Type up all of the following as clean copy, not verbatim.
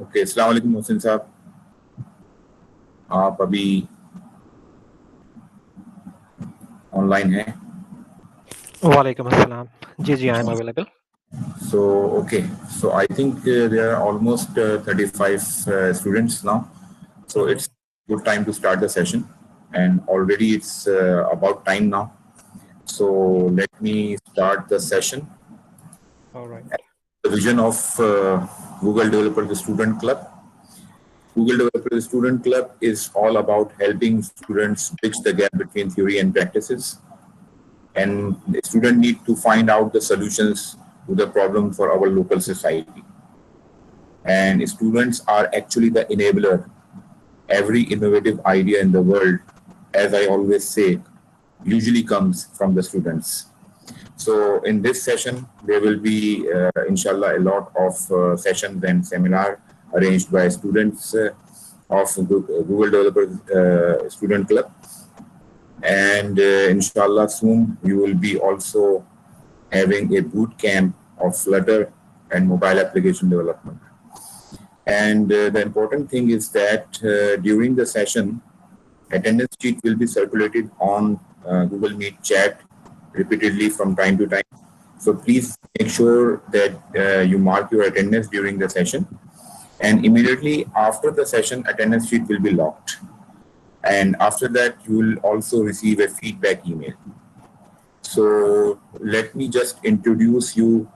Okay, अस्सलाम वालेकुम मोहसिन साहब, आप अभी ऑनलाइन हैं? वालेकुम अस्सलाम। जी, I am available. So, okay, so I think there are almost 35 students now. So it's good time to start the session, and already it's about time now. So let me start the session. All right. The vision of Google Developer Student Club. Google Developer Student Club is all about helping students bridge the gap between theory and practices. And the student need to find out the solutions to the problem for our local society. And students are actually the enabler. Every innovative idea in the world, as I always say, usually comes from the students. So in this session, there will be, inshallah, a lot of sessions and seminar arranged by students of Google Developer Student Club. And inshallah, soon you will be also having a boot camp of Flutter and mobile application development. And the important thing is that during the session, attendance sheet will be circulated on Google Meet chat repeatedly from time to time. So please make sure that you mark your attendance during the session. And immediately after the session, attendance sheet will be locked. And after that, you will also receive a feedback email. So let me just introduce you.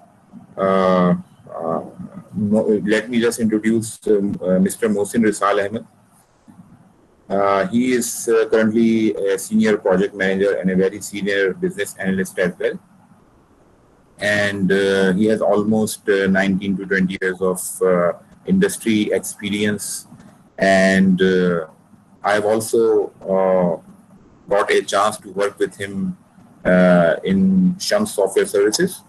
Let me just introduce Mr. Mohsin Risal Ahmed. He is currently a senior project manager and a very senior business analyst as well. And he has almost 19 to 20 years of industry experience. And I have also got a chance to work with him in Shams Software Services.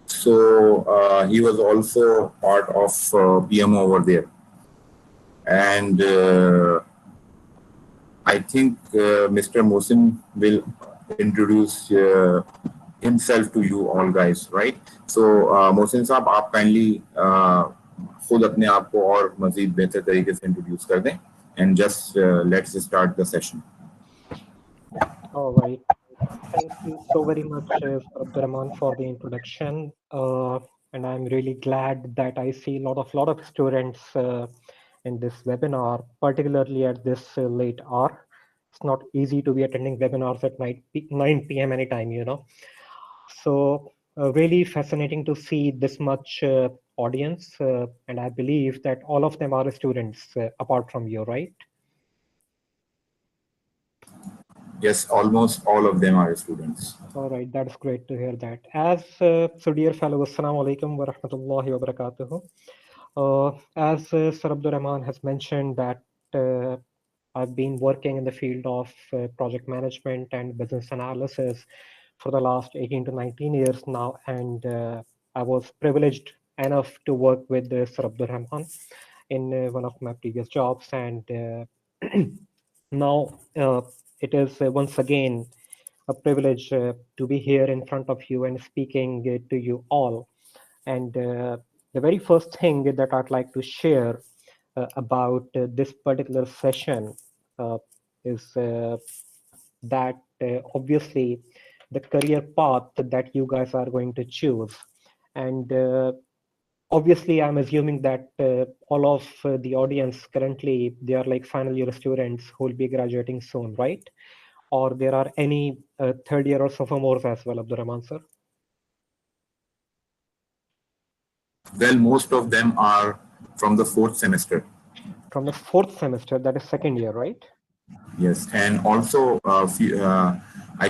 So he was also part of PMO over there. And I think Mr. Mohsin will introduce himself to you all guys, right? So Mohsin साहब, आप kindly खुद अपने आप को और मज़ीद बेहतर तरीके से introduce कर दें, and just let's start the session. All right. Thank you so very much, Abdurrahman, for the introduction. And I'm really glad that I see a lot of students in this webinar, particularly at this late hour. It's not easy to be attending webinars at 9 p.m. anytime, you know. So really fascinating to see this much audience. And I believe that all of them are students apart from you, right? Yes, almost all of them are students. All right, that's great to hear that. As so dear fellow, assalamu alaikum wa rahmatullahi wa barakatuhu. As Sir Abdur Rahman has mentioned that I've been working in the field of project management and business analysis for the last 18 to 19 years now, and I was privileged enough to work with Sir Abdur Rahman in one of my previous jobs, and now it is once again a privilege to be here in front of you and speaking to you all. And the very first thing that I'd like to share about this particular session is that obviously the career path that you guys are going to choose. And obviously, I'm assuming that all of the audience currently, they are like final year students who will be graduating soon, right? Or there are any third year or sophomores as well, Abdurrahman sir? Well, most of them are from the fourth semester. From the fourth semester, that is second year, right? Yes, and also I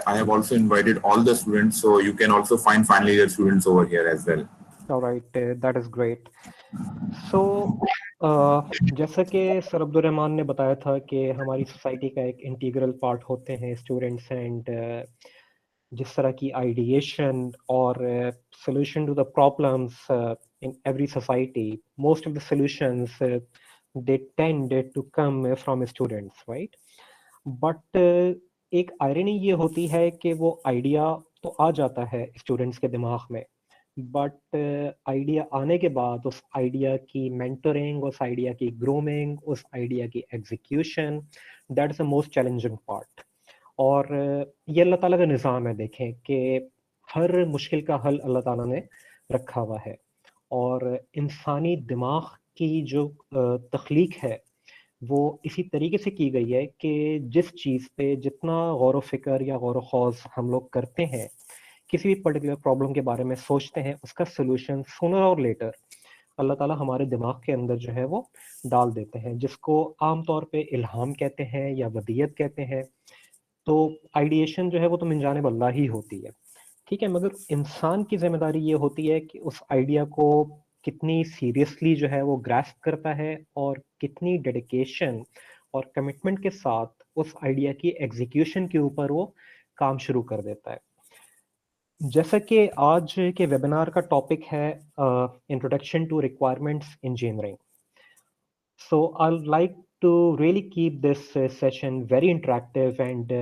have also invited all the students, so you can also find final year students over here as well. All right, that is great. So जैसा कि sir Abdul Rahman ने बताया था कि हमारी society का एक integral part होते हैं स्टूडेंट्स, एंड जिस तरह की आइडिएशन और solution to the problems in every society, most of the solutions they tend to come from students, right? But एक आयरनी ये होती है कि वो आइडिया तो आ जाता है स्टूडेंट्स के दिमाग में, बट आइडिया आने के बाद उस आइडिया की मेंटरिंग, उस आइडिया की ग्रूमिंग, उस आइडिया की execution, that is the most challenging part. और ये अल्लाह ताला का निज़ाम है। देखें कि हर मुश्किल का हल अल्लाह ताला ने रखा हुआ है, और इंसानी दिमाग की जो तख्लीक है वो इसी तरीके से की गई है कि जिस चीज़ पे जितना गौर व फिक्र या गौर व खौज हम लोग करते हैं, किसी भी पर्टिकुलर प्रॉब्लम के बारे में सोचते हैं, उसका सोल्यूशन सूनर और लेटर अल्लाह ताला हमारे दिमाग के अंदर जो है वो डाल देते हैं, जिसको आमतौर पे इल्हाम कहते हैं या वदीयत कहते हैं। तो आइडिएशन जो है वो तो मिन जानिब अल्लाह ही होती है, ठीक है। मगर इंसान की जिम्मेदारी ये होती है कि उस आइडिया को कितनी सीरियसली जो है वो ग्रास्प करता है, और कितनी डेडिकेशन और कमिटमेंट के साथ उस आइडिया की एग्जीक्यूशन के ऊपर वो काम शुरू कर देता है। जैसा कि आज के वेबिनार का टॉपिक है introduction to requirements engineering, so I'd like to really keep this session very interactive, and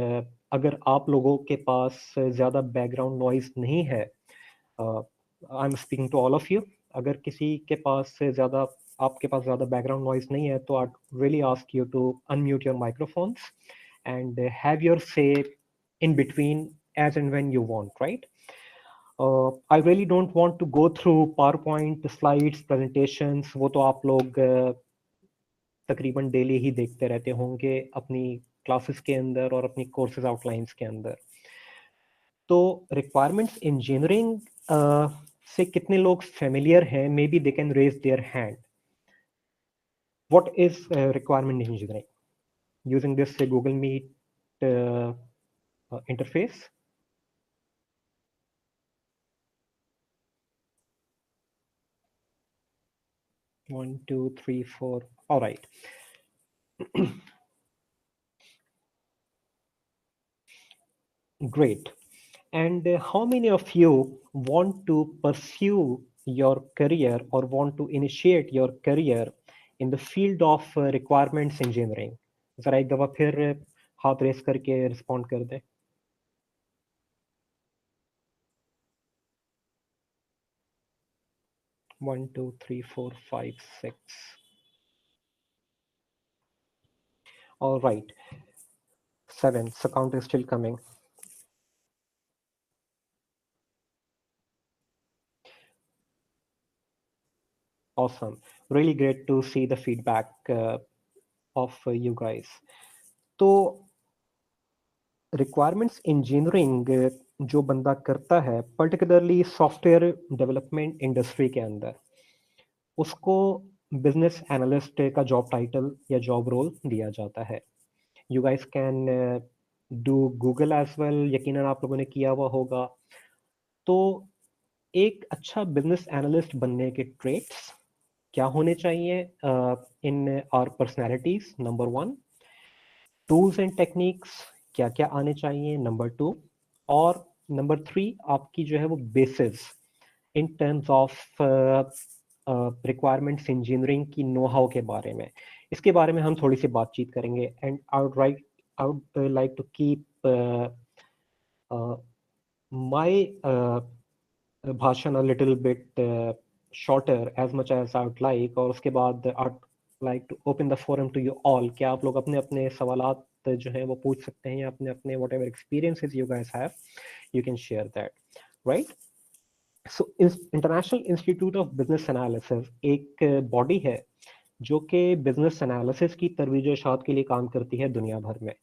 अगर आप लोगों के पास ज़्यादा बैकग्राउंड नॉइज नहीं है, I am speaking to all of you, अगर किसी के पास ज़्यादा आपके पास ज़्यादा बैकग्राउंड नॉइज नहीं है तो I really ask you to unmute your microphones and have your say in between as and when you want, right? I really don't want to go through PowerPoint slides presentations, वो तो आप लोग तकरीबन daily ही देखते रहते होंगे अपनी classes के अंदर और अपनी कोर्सेज आउटलाइंस के अंदर। तो रिक्वायरमेंट्स इंजीनियरिंग से कितने लोग फेमिलियर हैं? Maybe they can raise their hand. What is requirement engineering using this Google Meet interface? One, two, three, four. All right. Great. And how many of you want to pursue your career or want to initiate your career in the field of requirements engineering? जरा एक दफा फिर हाथ race करके respond कर दे। One, two, three, four, five, six. All right. 7. So count is still coming. Awesome. Really great to see the feedback of you guys. तो requirements engineering जो बंदा करता है पर्टिकुलरली सॉफ्टवेयर डेवलपमेंट इंडस्ट्री के अंदर, उसको बिजनेस एनालिस्ट का job title या जॉब रोल दिया जाता है। You guys can do Google as well, यकीनन आप लोगों ने किया हुआ होगा। तो एक अच्छा बिजनेस एनालिस्ट बनने के ट्रेट्स क्या होने चाहिए in our personalities? Number 1, tools and techniques क्या क्या आने चाहिए? नंबर 2, और नंबर 3 आपकी जो है वो basis in terms of requirements engineering की नो हाउ के बारे में। इसके बारे में हम थोड़ी सी बातचीत करेंगे। And I would like to keep my भाषण a little bit shorter as much as I would like, और उसके बाद I like to open the forum to you all. क्या आप लोग अपने अपने सवालात जो है वो पूछ सकते हैं, या अपने अपने what ever experiences you guys have, you can share that, right? So international institute of business analysis एक बॉडी है जो कि बिजनेस एनालिसिस की तरवीज व इशाअत के लिए काम करती है दुनिया भर में।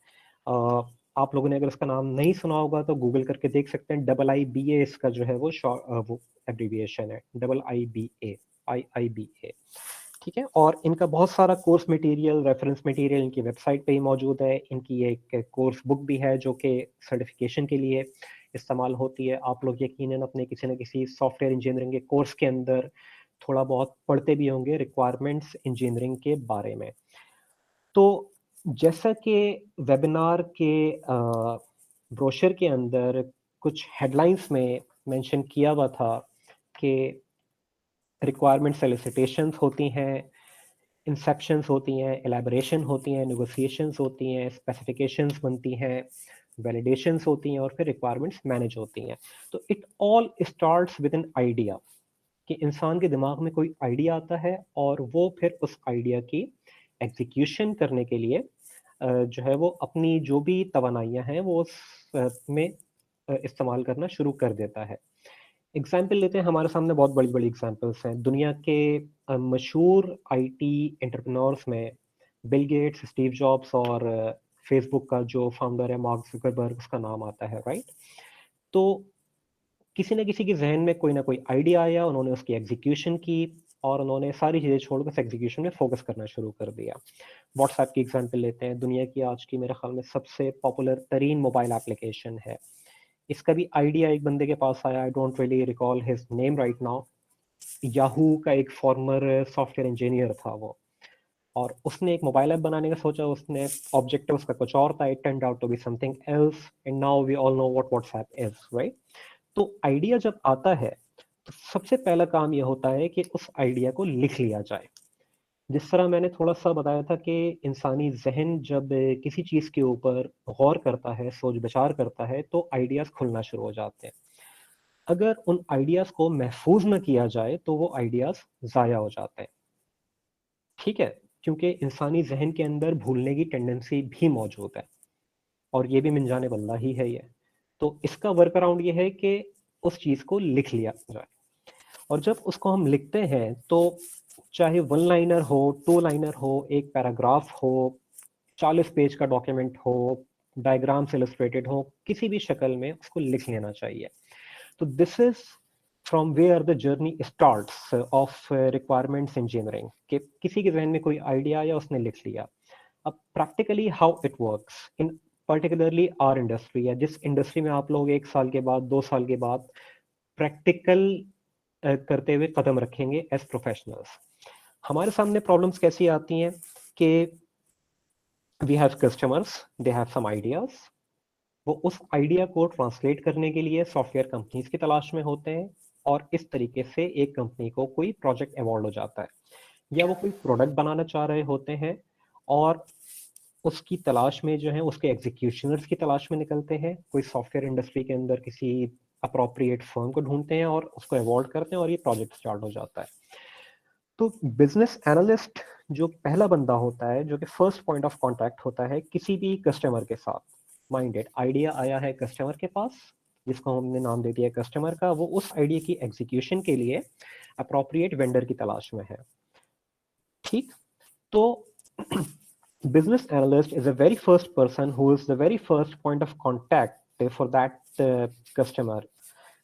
आप लोगों ने अगर इसका नाम नहीं सुना होगा तो गूगल करके देख सकते हैं। IIBA इसका जो है वो एब्रीविएशन है, IIBA, ठीक है। और इनका बहुत सारा कोर्स मटेरियल, रेफरेंस मटेरियल इनकी वेबसाइट पे ही मौजूद है। इनकी एक कोर्स बुक भी है जो कि सर्टिफिकेशन के लिए इस्तेमाल होती है। आप लोग यकीनन अपने किसी न किसी सॉफ्टवेयर इंजीनियरिंग के कोर्स के अंदर थोड़ा बहुत पढ़ते भी होंगे रिक्वायरमेंट्स इंजीनियरिंग के बारे में। तो जैसा कि वेबिनार के ब्रोशर के अंदर कुछ हेडलाइंस में मेंशन किया हुआ था कि रिक्वायरमेंट सोलिसिटेशंस होती हैं, इंसेप्शंस होती हैं, एलैबोरेशन होती हैं, नेगोशिएशंस होती हैं, स्पेसिफिकेशंस बनती हैं, वैलिडेशंस होती हैं और फिर रिक्वायरमेंट्स मैनेज होती हैं। तो it all starts with an idea, कि इंसान के दिमाग में कोई आइडिया आता है और वो फिर उस आइडिया की एग्जीक्यूशन करने के लिए जो है वो अपनी जो भी तवानाइयाँ हैं वो में इस्तेमाल करना शुरू कर देता है। एग्जाम्पल लेते हैं, हमारे सामने बहुत बड़ी बड़ी एग्जाम्पल्स हैं दुनिया के मशहूर आईटी एंटरप्रेन्योर्स में। बिल गेट्स, स्टीव जॉब्स और फेसबुक का जो फाउंडर है मार्क जुकरबर्ग, उसका नाम आता है, राइट। तो किसी न किसी के जहन में कोई ना कोई आइडिया आया, उन्होंने उसकी एग्जीक्यूशन की और उन्होंने सारी चीज़ें छोड़कर उस एग्जीक्यूशन में फोकस करना शुरू कर दिया। व्हाट्सएप की एग्जांपल लेते हैं, दुनिया की आज की मेरे ख्याल में सबसे पॉपुलर तरीन मोबाइल एप्लीकेशन है। इसका भी आइडिया एक बंदे के पास आया, I don't really recall his name right now. Yahoo का एक फॉर्मर सॉफ्टवेयर इंजीनियर था वो, और उसने एक मोबाइल ऐप बनाने का सोचा। उसने ऑब्जेक्टिव उसका कुछ और था, it turned out to be something else, and now we all know what WhatsApp is, right. तो आइडिया जब आता है तो सबसे पहला काम यह होता है कि उस आइडिया को लिख लिया जाए। जिस तरह मैंने थोड़ा सा बताया था कि इंसानी जहन जब किसी चीज के ऊपर गौर करता है, सोच विचार करता है, तो आइडियाज खुलना शुरू हो जाते हैं। अगर उन आइडियाज को महफूज न किया जाए तो वो आइडियाज जाया हो जाते हैं, ठीक है, क्योंकि इंसानी जहन के अंदर भूलने की टेंडेंसी भी मौजूद है और ये भी मिल जाने वाला ही है ये। तो इसका वर्क अराउंड ये है कि उस चीज को लिख लिया जाए, और जब उसको हम लिखते हैं तो चाहे वन लाइनर हो, टू लाइनर हो, एक पैराग्राफ हो, 40 पेज का डॉक्यूमेंट हो, डायग्राम्स इलस्ट्रेटेड हो, किसी भी शक्ल में उसको लिख लेना चाहिए। तो this is from where the journey starts of requirements engineering, कि किसी के जहन में कोई आइडिया आया, उसने लिख लिया। अब practically how it works in particularly our industry, या जिस इंडस्ट्री में आप लोग 1 साल के बाद, 2 साल के बाद प्रैक्टिकल करते हुए कदम रखेंगे एज प्रोफेशनल्स। हमारे सामने प्रॉब्लम्स कैसी आती हैं कि we have customers, they have some ideas, वो उस आइडिया को ट्रांसलेट करने के लिए सॉफ्टवेयर कंपनीज की तलाश में होते हैं, और इस तरीके से एक कंपनी को कोई प्रोजेक्ट अवॉर्ड हो जाता है, या वो कोई प्रोडक्ट बनाना चाह रहे होते हैं और उसकी तलाश में जो है उसके एग्जीक्यूशनर्स की तलाश में निकलते हैं, कोई सॉफ्टवेयर इंडस्ट्री के अंदर किसी अप्रोप्रिएट फर्म को ढूंढते हैं और उसको अवॉर्ड करते हैं और ये प्रोजेक्ट स्टार्ट हो जाता है। तो बिजनेस एनालिस्ट जो पहला बंदा होता है, जो कि फर्स्ट पॉइंट ऑफ कांटेक्ट होता है किसी भी कस्टमर के साथ। माइंडेड आइडिया आया है कस्टमर के पास, जिसको हमने नाम दे दिया कस्टमर का, वो उस आइडिया की एग्जीक्यूशन के लिए अप्रोप्रिएट वेंडर की तलाश में है, ठीक। तो business analyst is a very first person who is the very first point of contact for that customer,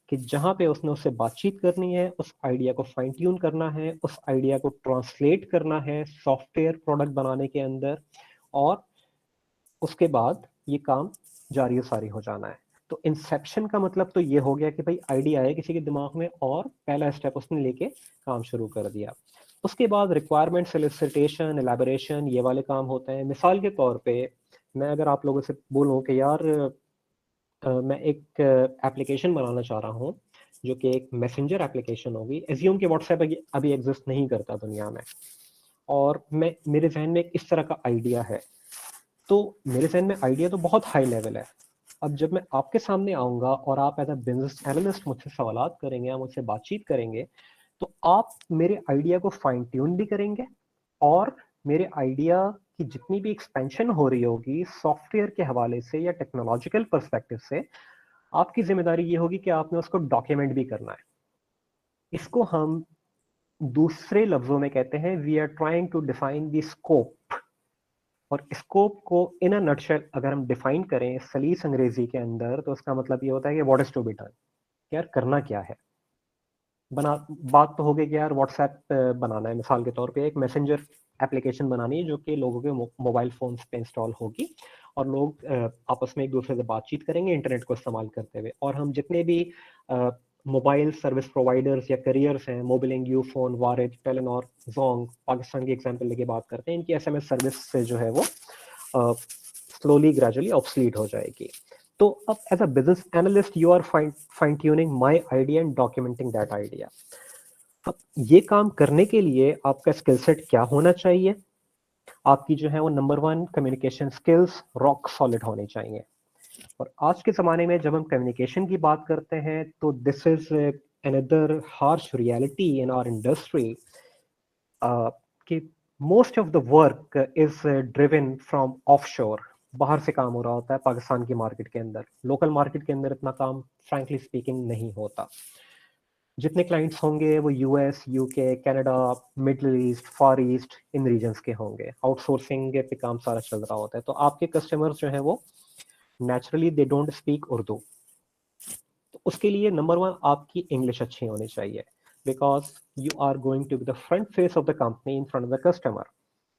कि जहां पे उससे बातचीत करनी है, उस आइडिया को फाइन ट्यून करना है, उस आइडिया को ट्रांसलेट करना है सॉफ्टवेयर प्रोडक्ट बनाने के अंदर, और उसके बाद ये काम जारी सारी हो जाना है। तो इंसेप्शन का मतलब तो ये हो गया कि भाई आइडिया है किसी के दिमाग में और पहला स्टेप उसने लेके काम शुरू कर दिया। उसके बाद रिक्वायरमेंट सोलिसिटेशन, एलैबोरेशन, ये वाले काम होते हैं। मिसाल के तौर पे मैं अगर आप लोगों से बोलूं कि यार मैं एक एप्लीकेशन बनाना चाह रहा हूँ जो कि एक मैसेंजर एप्लीकेशन होगी, एज्यूम कि व्हाट्सएप अभी एग्जिस्ट नहीं करता दुनिया में, और मेरे जहन में इस तरह का आइडिया है। तो मेरे जहन में आइडिया तो बहुत हाई लेवल है। अब जब मैं आपके सामने आऊंगा और आप एज अ बिजनेस एनालिस्ट मुझसे सवालात करेंगे या मुझसे बातचीत करेंगे, तो आप मेरे आइडिया को फाइन ट्यून भी करेंगे, और मेरे आइडिया की जितनी भी एक्सपेंशन हो रही होगी सॉफ्टवेयर के हवाले से या टेक्नोलॉजिकल पर्सपेक्टिव से, आपकी जिम्मेदारी ये होगी कि आपने उसको डॉक्यूमेंट भी करना है। इसको हम दूसरे लफ्जों में कहते हैं we are trying to define the scope. और स्कोप को इन अ नटशेल अगर हम डिफाइन करें सलीस अंग्रेजी के अंदर, तो उसका मतलब ये होता है कि what is to be done, यार करना क्या है। बात तो हो गई कि यार व्हाट्सएप बनाना है, मिसाल के तौर पे एक मैसेंजर एप्लीकेशन बनानी है जो कि लोगों के मोबाइल फोन्स पे इंस्टॉल होगी, और लोग आपस में एक दूसरे से बातचीत करेंगे इंटरनेट को इस्तेमाल करते हुए। और हम जितने भी मोबाइल सर्विस प्रोवाइडर्स या करियर्स हैं, मोबिलिंग, यूफोन, वारिज, टेलीनॉर, जोंग, पाकिस्तान की एग्जांपल लेके बात करते हैं, इनकी एसएमएस सर्विस से जो है वो स्लोली ग्रेजुअली ऑब्सलीट हो जाएगी। तो अब as a business analyst you are fine tuning my idea and documenting that idea. अब ये काम करने के लिए आपका स्किल सेट क्या होना चाहिए? आपकी जो है वो number 1 communication skills rock solid होनी चाहिए। और आज के ज़माने में जब हम कम्युनिकेशन की बात करते हैं तो this is another harsh reality in our industry कि most of the work is driven from offshore. बाहर से काम हो रहा होता है पाकिस्तान की मार्केट के अंदर, लोकल मार्केट के अंदर इतना काम फ्रैंकली स्पीकिंग नहीं होता। जितने क्लाइंट्स होंगे वो US, UK, Canada, middle east, far east, इन रीजन्स के होंगे। आउटसोर्सिंग पे काम सारा चल रहा होता है। तो आपके कस्टमर्स जो है वो naturally they don't speak Urdu. तो उसके लिए नंबर वन आपकी इंग्लिश अच्छी होनी चाहिए, because you are going to be the front face of the company in front of the customer.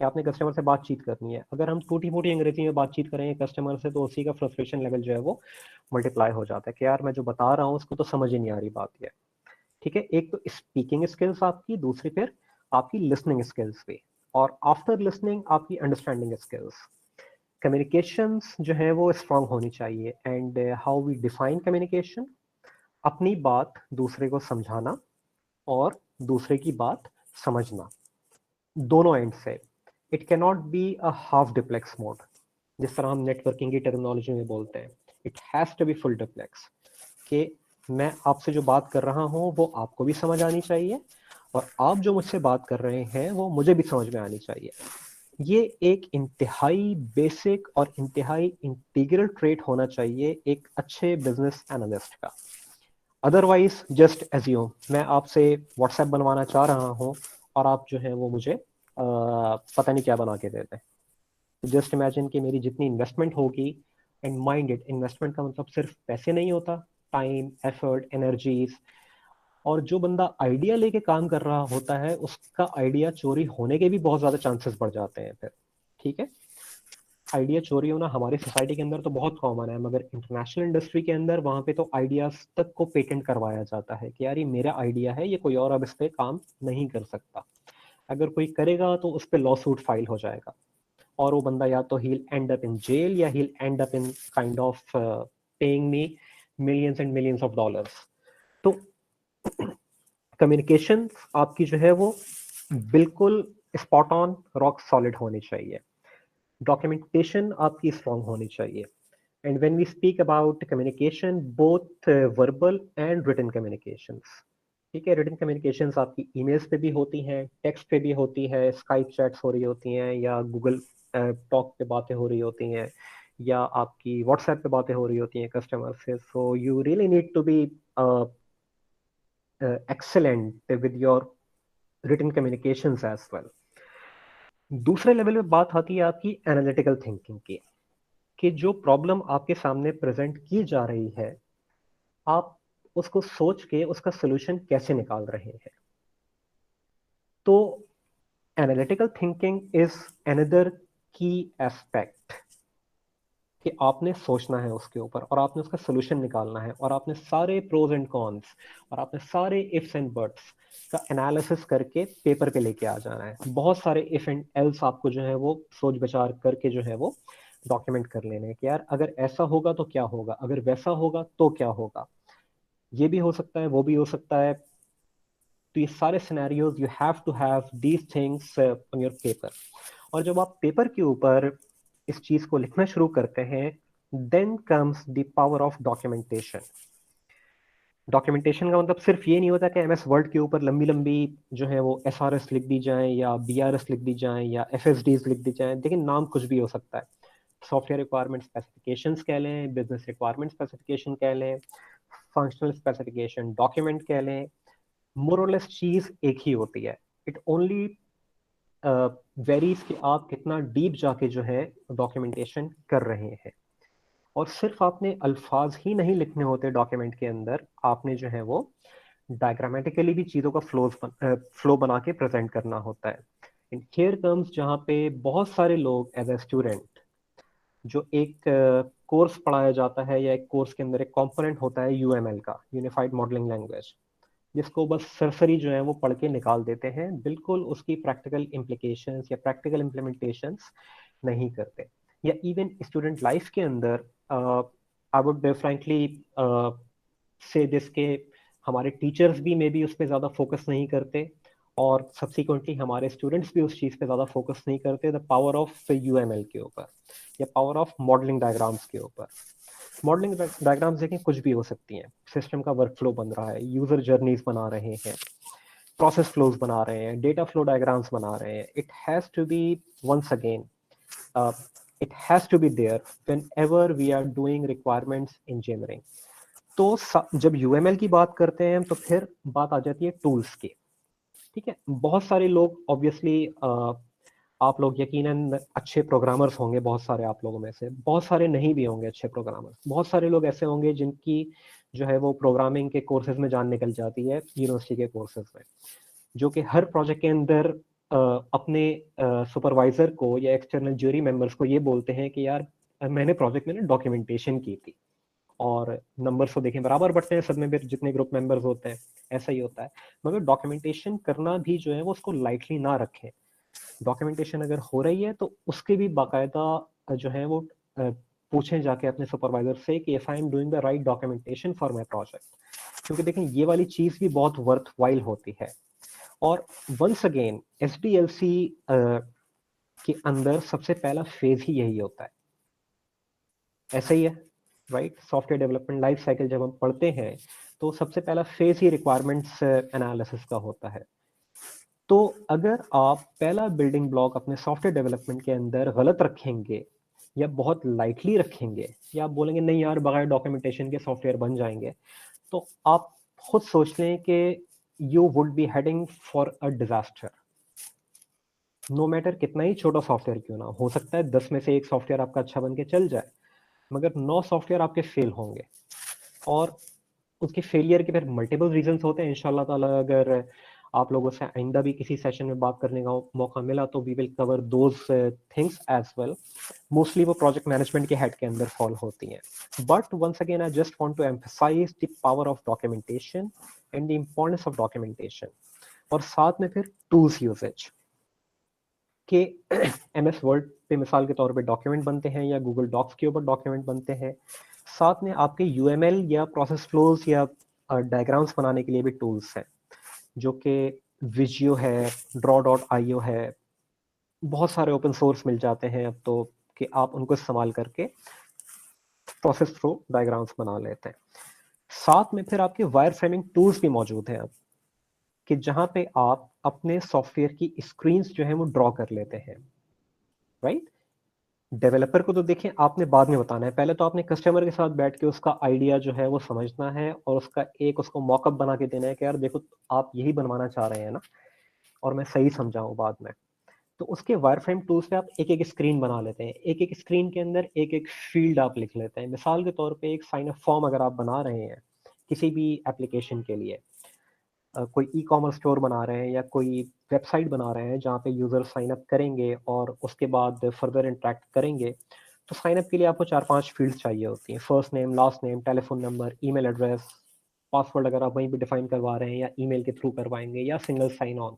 कि आपने कस्टमर से बातचीत करनी है। अगर हम टूटी फूटी अंग्रेजी में बातचीत करेंगे कस्टमर से तो उसी का फ्रस्ट्रेशन लेवल जो है वो मल्टीप्लाई हो जाता है कि यार मैं जो बता रहा हूँ उसको तो समझ ही नहीं आ रही बात ये। ठीक है, एक तो स्पीकिंग स्किल्स आपकी, दूसरी फिर आपकी लिसनिंग स्किल्स भी, और आफ्टर लिसनिंग आपकी अंडरस्टैंडिंग स्किल्स। कम्युनिकेशंस जो है वो स्ट्रांग होनी चाहिए। And how we define communication, अपनी बात दूसरे को समझाना और दूसरे की बात समझना, दोनों एंड से। It can not be a half duplex mode, जिस तरह हम नेटवर्किंग की टेक्नोलॉजी में बोलते हैं। It has to be full duplex, कि मैं आपसे जो बात कर रहा हूँ वो आपको भी समझ आनी चाहिए और आप जो मुझसे बात कर रहे हैं वो मुझे भी समझ में आनी चाहिए। ये एक इंतहाई बेसिक और इंतहाई इंटीग्रल ट्रेट होना चाहिए एक अच्छे बिजनेस एनालिस्ट का। अदरवाइज जस्ट एज्यूम मैं आपसे व्हाट्सएप बनवाना चाह रहा हूँ और आप जो है वो मुझे पता नहीं क्या बना के दे दें। जस्ट इमेजिन कि मेरी जितनी इन्वेस्टमेंट होगी, एंड माइंडेड इन्वेस्टमेंट का मतलब सिर्फ पैसे नहीं होता, टाइम, एफर्ट, एनर्जीज। और जो बंदा आइडिया लेके काम कर रहा होता है उसका आइडिया चोरी होने के भी बहुत ज्यादा चांसेस बढ़ जाते हैं फिर। ठीक है, आइडिया चोरी होना हमारी सोसाइटी के अंदर तो बहुत कॉमन है, मगर इंटरनेशनल इंडस्ट्री के अंदर वहां पे तो आइडियाज तक को पेटेंट करवाया जाता है कि यार ये मेरा आइडिया है, ये कोई और अब इस पे काम नहीं कर सकता। अगर कोई करेगा तो उस पर लॉ सूट फाइल हो जाएगा और वो बंदा या तो he'll end up in jail या he'll end up in kind of paying me millions and millions of dollars। तो कम्युनिकेशन आपकी जो है वो बिल्कुल स्पॉट ऑन रॉक सॉलिड होनी चाहिए। डॉक्यूमेंटेशन आपकी स्ट्रॉन्ग होनी चाहिए। And when we speak about communication, both verbal and written communications. ठीक है, रिटन कम्युनिकेशंस आपकी ईमेल्स पे भी होती हैं, टेक्स्ट पे भी होती है, स्काइप चैट्स हो रही होती हैं, या गूगल टॉक पे बातें हो रही होती हैं, या आपकी व्हाट्सएप पे बातें हो रही होती हैं कस्टमर से। So you really need to be excellent with your written communications as well. दूसरे लेवल पे बात आती है आपकी एनालिटिकल थिंकिंग की, कि जो प्रॉब्लम आपके सामने प्रेजेंट की जा रही है आप उसको सोच के उसका सोल्यूशन कैसे निकाल रहे हैं। तो एनालिटिकल थिंकिंग इज अनदर की एस्पेक्ट, कि आपने सोचना है उसके ऊपर और आपने उसका सोल्यूशन निकालना है और आपने सारे प्रोज एंड कॉन्स और आपने सारे इफ्स एंड बट्स का एनालिसिस करके पेपर पे लेके आ जाना है। बहुत सारे इफ एंड एल्स आपको जो है वो सोच विचार करके जो है वो डॉक्यूमेंट कर लेने हैं कि यार अगर ऐसा होगा तो क्या होगा, अगर वैसा होगा तो क्या होगा, ये भी हो सकता है वो भी हो सकता है। तो ये सारे scenarios you have to have these things on your paper. और जब आप पेपर के ऊपर इस चीज को लिखना शुरू करते हैं, then comes the power of documentation. Documentation का मतलब सिर्फ ये नहीं होता कि एमएस वर्ड के ऊपर लंबी लंबी जो है वो एसआरएस लिख दी जाए या बीआरएस लिख दी जाए या एफएसडीज लिख दी जाए, लेकिन नाम कुछ भी हो सकता है। सॉफ्टवेयर रिक्वायरमेंट स्पेसिफिकेशंस कह लें, बिजनेस रिक्वायरमेंट स्पेसिफिकेशन कह लें, फंक्शनल स्पेसिफिकेशन डॉक्यूमेंट कह लें, मोर और लेस चीज एक ही होती है। इट ओनली वेरीज कि आप कितना डीप जाके जो है डॉक्यूमेंटेशन कर रहे हैं। और सिर्फ आपने अल्फाज ही नहीं लिखने होते डॉक्यूमेंट के अंदर, आपने जो है वो डायग्रामेटिकली भी चीज़ों का फ्लो बना के प्रेजेंट करना होता है। एंड हियर कम्स जहाँ पे बहुत सारे लोग एज ए स्टूडेंट, जो एक कोर्स पढ़ाया जाता है या एक कोर्स के अंदर एक कंपोनेंट होता है यूएमएल का, यूनिफाइड मॉडलिंग लैंग्वेज, जिसको बस सरसरी जो है वो पढ़ के निकाल देते हैं, बिल्कुल उसकी प्रैक्टिकल इम्प्लीकेशंस या प्रैक्टिकल इम्प्लीमेंटेशंस नहीं करते। या इवन स्टूडेंट लाइफ के अंदर आई वुड फ्रैंकली से दिस के हमारे टीचर्स भी मे बी उस पर ज़्यादा फोकस नहीं करते और सब्सिक्वेंटली हमारे स्टूडेंट्स भी उस चीज़ पे ज़्यादा फोकस नहीं करते द पावर ऑफ यूएमएल के ऊपर या पावर ऑफ मॉडलिंग डायग्राम्स के ऊपर। मॉडलिंग डायग्राम्स देखें कुछ भी हो सकती हैं, सिस्टम का वर्कफ्लो बन रहा है, यूजर जर्नीज बना रहे हैं, प्रोसेस फ्लोज बना रहे हैं, डेटा फ्लो डायग्राम्स बना रहे हैं. It has to be once again, it has to be there whenever we are doing requirements engineering. तो जब UML की बात करते हैं तो फिर बात आ जाती है टूल्स की. ठीक है, बहुत सारे लोग ऑब्वियसली, आप लोग यकीनन अच्छे प्रोग्रामर्स होंगे, बहुत सारे आप लोगों में से, बहुत सारे नहीं भी होंगे अच्छे प्रोग्रामर्स. बहुत सारे लोग ऐसे होंगे जिनकी जो है वो प्रोग्रामिंग के कोर्सेज में जान निकल जाती है यूनिवर्सिटी के कोर्सेज में, जो कि हर प्रोजेक्ट के अंदर अपने सुपरवाइजर को या एक्सटर्नल ज्यूरी मेंबर्स को ये बोलते हैं कि यार मैंने प्रोजेक्ट में ना डॉक्यूमेंटेशन की थी, और नंबर्स तो देखें बराबर बढ़ते हैं सब में, फिर जितने ग्रुप मेंबर्स होते हैं ऐसा ही होता है. मगर डॉक्यूमेंटेशन करना भी जो है वो उसको लाइटली ना रखें. डॉक्यूमेंटेशन अगर हो रही है तो उसके भी बाकायदा जो है वो पूछें जाके अपने सुपरवाइजर से कि if I am doing the right documentation for my project. क्योंकि देखें ये वाली चीज भी बहुत वर्थ वाइल होती है. और वंस अगेन SDLC के अंदर सबसे पहला फेज ही यही होता है. ऐसा ही है, right? Software development life cycle जब हम पढ़ते हैं तो सबसे पहला फेज ही रिक्वायरमेंट्स एनालिसिस का होता है. तो अगर आप पहला बिल्डिंग ब्लॉक अपने सॉफ्टवेयर डेवलपमेंट के अंदर गलत रखेंगे या बहुत लाइटली रखेंगे, या आप बोलेंगे नहीं यार बगैर डॉक्यूमेंटेशन के सॉफ्टवेयर बन जाएंगे, तो आप खुद सोच लें कि you would be heading for a disaster. No matter कितना ही छोटा सॉफ्टवेयर क्यों ना हो, सकता है 10 में से एक सॉफ्टवेयर आपका अच्छा बन के चल जाए, मगर 9 सॉफ्टवेयर आपके फेल होंगे. और उसके फेलियर के फिर मल्टीपल रीजंस होते हैं. इंशाल्लाह ताला अगर आप लोगों से आइंदा भी किसी सेशन में बात करने का मौका मिला तो we will cover those things as well. Mostly वो प्रोजेक्ट मैनेजमेंट के हेड के अंदर फॉल होती हैं. But once again I just want to emphasize the power of documentation and the importance of documentation. और साथ में फिर टूल्स यूसेज के MS वर्ड पे मिसाल के तौर पे डॉक्यूमेंट बनते हैं या गूगल डॉक्स के ऊपर डॉक्यूमेंट बनते हैं. साथ में आपके UML या प्रोसेस फ्लोज या डायग्राम्स बनाने के लिए भी टूल्स हैं, जो कि विजियो है, draw.io है. बहुत सारे ओपन सोर्स मिल जाते हैं अब तो कि आप उनको इस्तेमाल करके प्रोसेस फ्लो डायग्राम्स बना लेते हैं. साथ में फिर आपके वायर फ्रेमिंग टूल्स भी मौजूद हैं अब, कि जहां पे आप अपने सॉफ्टवेयर की स्क्रीन्स जो है वो ड्रॉ कर लेते हैं, राइट? डेवलपर को तो देखें आपने बाद में बताना है, पहले तो आपने कस्टमर के साथ बैठ के उसका आइडिया जो है वो समझना है और उसका एक उसको मॉकअप बना के देना है कि यार देखो आप यही बनवाना चाह रहे हैं ना, और मैं सही समझाऊं बाद में. तो उसके वायरफ्रेम टूल्स पे आप एक एक स्क्रीन बना लेते हैं, एक एक स्क्रीन के अंदर एक एक फील्ड आप लिख लेते हैं. मिसाल के तौर पे एक साइन अप फॉर्म अगर आप बना रहे हैं किसी भी एप्लीकेशन के लिए, कोई ई-कॉमर्स स्टोर बना रहे हैं या कोई वेबसाइट बना रहे हैं जहाँ पे यूज़र साइन अप करेंगे और उसके बाद फर्दर इंटरेक्ट करेंगे, तो साइन अप के लिए आपको 4-5 फील्ड्स चाहिए होती हैं. First name, last name, telephone number, email address, password अगर आप वहीं पे डिफाइन करवा रहे हैं या ईमेल के थ्रू करवाएंगे, या single sign on,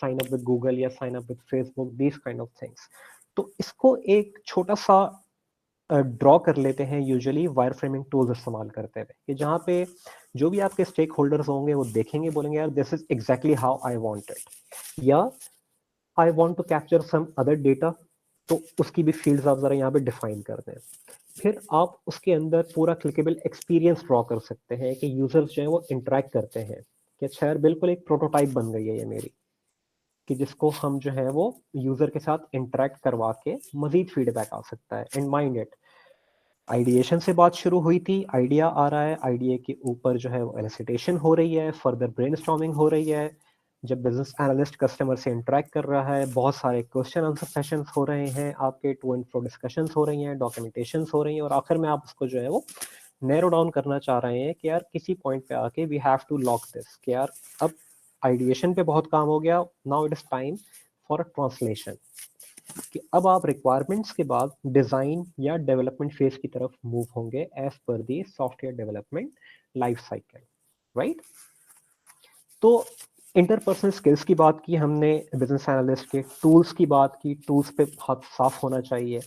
sign up with Google या sign up with Facebook, this kind of things. तो इसको एक छोटा सा ड्रॉ कर लेते हैं यूजुअली वायर फ्रेमिंग टूल्स इस्तेमाल करते हुए, कि जहाँ पे जो भी आपके स्टेक होल्डर्स होंगे वो देखेंगे, बोलेंगे यार this is exactly how I want it, या I want to capture some other data, तो उसकी भी फील्ड्स आप जरा यहाँ पे डिफाइन कर दें. फिर आप उसके अंदर पूरा क्लिकेबल एक्सपीरियंस ड्रॉ कर सकते हैं कि यूजर्स जो है वो इंटरेक्ट करते हैं कि अच्छा यार बिल्कुल एक प्रोटोटाइप बन गई है ये मेरी, कि जिसको हम जो है वो यूजर के साथ इंटरेक्ट करवा के मजीद फीडबैक आ सकता है. एंड माइंड इट, आइडिएशन से बात शुरू हुई थी, आइडिया आ रहा है, आइडिया के ऊपर जो है वो एलिसिटेशन हो रही है, फर्दर ब्रेनस्टॉर्मिंग हो रही है, जब बिजनेस एनालिस्ट कस्टमर से इंटरेक्ट कर रहा है, बहुत सारे क्वेश्चन आंसर सेशंस हो रहे हैं, आपके टू एंड फ्रो डिस्कशंस हो रही हैं, डॉक्यूमेंटेशंस हो रही हैं, और आखिर में आप उसको जो है वो नैरो डाउन करना चाह रहे हैं कि यार किसी पॉइंट पे आके we have to lock this, कि यार अब आइडिएशन पे बहुत काम हो गया, now it is time for a translation, कि अब आप रिक्वायरमेंट्स के बाद डिजाइन या डेवलपमेंट फेज की तरफ मूव होंगे as per the software development life cycle, right? तो इंटरपर्सनल स्किल्स की बात की हमने, बिजनेस एनालिस्ट के टूल्स की बात की, टूल्स पे हाथ साफ होना चाहिए,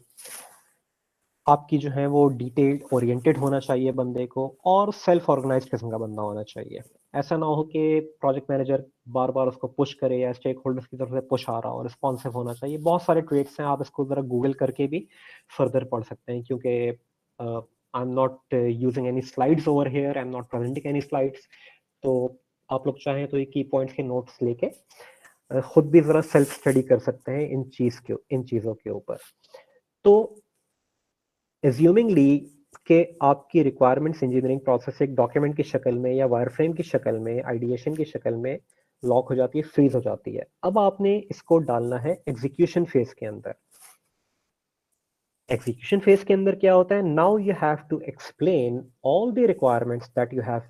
आपकी जो है वो डिटेल्ड ओरिएंटेड होना चाहिए बंदे को, और सेल्फ ऑर्गेनाइज्ड किस्म का बंदा होना चाहिए. ऐसा ना हो कि प्रोजेक्ट मैनेजर बार बार उसको पुश करे या स्टेक होल्डर्स की तरफ से पुश आ रहा हो. रिस्पॉन्सिव होना चाहिए. बहुत सारे ट्रेड्स हैं, आप इसको ज़रा गूगल करके भी फर्दर पढ़ सकते हैं, क्योंकि I am not using any slides over here, I am not presenting any slides. तो आप लोग चाहें तो ये की पॉइंट्स के नोट्स लेके खुद भी जरा सेल्फ स्टडी कर सकते हैं इन चीजों के ऊपर। तो एज्यूमिंगली कि आपकी रिक्वायरमेंट्स इंजीनियरिंग प्रोसेस एक डॉक्यूमेंट की शक्ल में या वायरफ्रेम की शक्ल में, आइडिएशन की शक्ल में लॉक हो जाती है, फ्रीज हो जाती है। अब आपने इसको डालना है एग्जीक्यूशन फेज के अंदर। एग्जीक्यूशन फेज के अंदर क्या होता है? Now you have to explain all the requirements that you have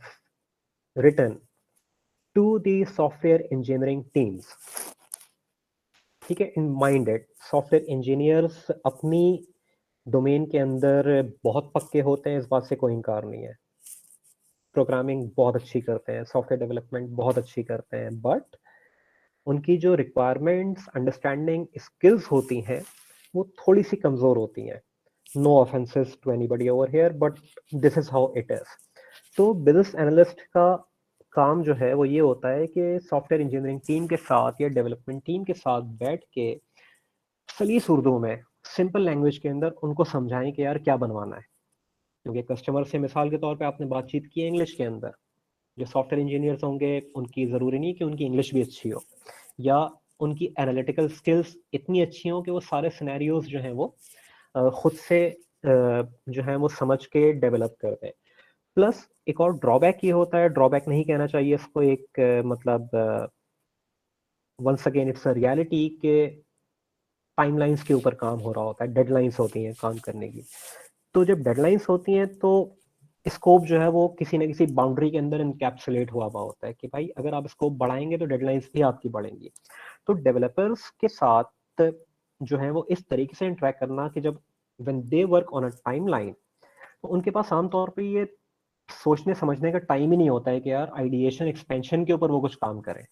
written to the software engineering teams. ठीक है, इन माइंडेड सॉफ्टवेयर इंजीनियर्स अपनी डोमेन के अंदर बहुत पक्के होते हैं, इस बात से कोई इनकार नहीं है। प्रोग्रामिंग बहुत अच्छी करते हैं, सॉफ्टवेयर डेवलपमेंट बहुत अच्छी करते हैं, बट उनकी जो रिक्वायरमेंट्स, अंडरस्टैंडिंग, स्किल्स होती हैं वो थोड़ी सी कमजोर होती हैं। No offences to anybody over here, but this is how it is. तो बिजनेस एनालिस्ट का काम जो है वो ये होता है कि सॉफ्टवेयर इंजीनियरिंग टीम के साथ या डेवलपमेंट टीम के साथ बैठ के सलीस उर्दू में, सिंपल लैंग्वेज के अंदर उनको समझाएं कि यार क्या बनवाना है। क्योंकि कस्टमर से मिसाल के तौर पे आपने बातचीत की है इंग्लिश के अंदर, जो सॉफ्टवेयर इंजीनियर्स होंगे उनकी ज़रूरी नहीं कि उनकी इंग्लिश भी अच्छी हो या उनकी एनालिटिकल स्किल्स इतनी अच्छी हो कि वो सारे सिनेरियोज जो हैं वो खुद से जो है वो समझ के डेवलप कर दें। प्लस एक और ड्रॉबैक ये होता है, ड्रॉबैक नहीं कहना चाहिए इसको, एक मतलब once again it's a reality के टाइमलाइंस के ऊपर काम हो रहा होता है, डेडलाइंस होती हैं काम करने की। तो जब डेडलाइंस होती हैं तो स्कोप जो है वो किसी न किसी बाउंड्री के अंदर इनकैप्सुलेट हुआ हुआ होता है कि भाई अगर आप स्कोप बढ़ाएंगे तो डेडलाइंस भी आपकी बढ़ेंगी। तो डेवलपर्स के साथ जो है वो इस तरीके से इंटरेक्ट करना कि जब when they work on a timeline, तो उनके पास आमतौर पे ये सोचने समझने का टाइम ही नहीं होता है कि यार आइडिएशन एक्सपेंशन के ऊपर वो कुछ काम करें।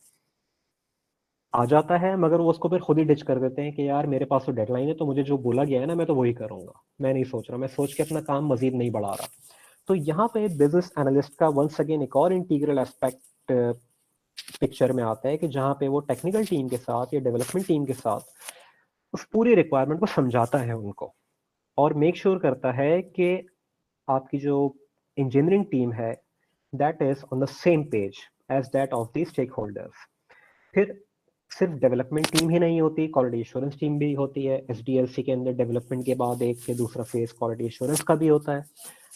आ जाता है मगर वो उसको फिर खुद ही डिच कर देते हैं कि यार मेरे पास तो डेडलाइन है, तो मुझे जो बोला गया है ना मैं तो वही करूंगा, मैं नहीं सोच रहा, मैं सोच के अपना काम मजीद नहीं बढ़ा रहा। तो यहाँ पे बिजनेस एनालिस्ट का वंस अगेन एक और इंटीग्रल एस्पेक्ट पिक्चर में आता है कि जहाँ पे वो टेक्निकल टीम के साथ या डेवलपमेंट टीम के साथ उस पूरी रिक्वायरमेंट को समझाता है उनको, और मेक श्योर करता है कि आपकी जो इंजीनियरिंग टीम है that is on the same page as that of the stakeholders. फिर सिर्फ डेवलपमेंट टीम ही नहीं होती, क्वालिटी एश्योरेंस टीम भी होती है। एसडीएलसी के अंदर डेवलपमेंट के बाद एक से दूसरा फेज क्वालिटी एश्योरेंस का भी होता है।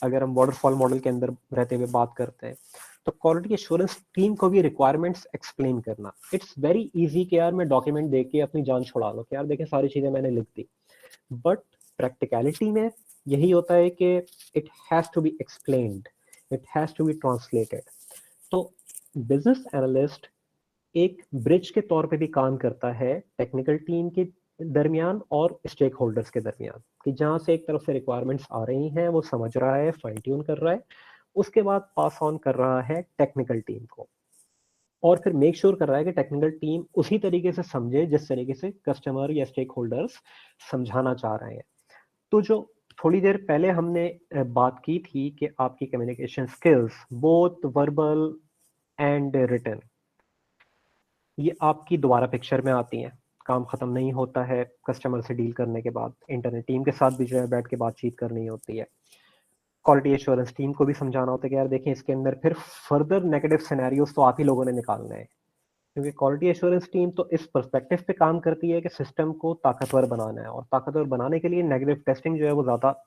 अगर हम वाटरफॉल मॉडल के अंदर रहते हुए बात करते हैं तो क्वालिटी एश्योरेंस टीम को भी रिक्वायरमेंट्स एक्सप्लेन करना, इट्स वेरी इजी कि यार मैं डॉक्यूमेंट देख के अपनी जान छुड़ा लो कि यार देखें सारी चीजें मैंने लिख दी, बट प्रैक्टिकलिटी में यही होता है कि it has to be explained, it has to be translated. तो बिजनेस एनालिस्ट एक ब्रिज के तौर पे भी काम करता है टेक्निकल टीम के दरमियान और स्टेक होल्डर्स के दरमियान, कि जहां से एक तरफ से रिक्वायरमेंट्स आ रही हैं वो समझ रहा है, फाइन ट्यून कर रहा है, उसके बाद पास ऑन कर रहा है टेक्निकल टीम को, और फिर मेक श्योर कर रहा है कि टेक्निकल टीम उसी तरीके से समझे जिस तरीके से कस्टमर या स्टेक होल्डर्स समझाना चाह रहे हैं। तो जो थोड़ी देर पहले हमने बात की थी कि आपकी communication skills both verbal and written, ये आपकी दोबारा पिक्चर में आती हैं। काम खत्म नहीं होता है कस्टमर से डील करने के बाद, इंटरनेट टीम के साथ भी जो है बैठ के बातचीत करनी होती है। क्वालिटी एश्योरेंस टीम को भी समझाना होता है कि यार देखें इसके अंदर फिर फर्दर नेगेटिव सिनेरियोस तो आप ही लोगों ने निकालने हैं, क्योंकि क्वालिटी एश्योरेंस टीम तो इस पर्सपेक्टिव पे काम करती है कि सिस्टम को ताकतवर बनाना है, और ताकतवर बनाने के लिए नेगेटिव टेस्टिंग जो है वो ज़्यादा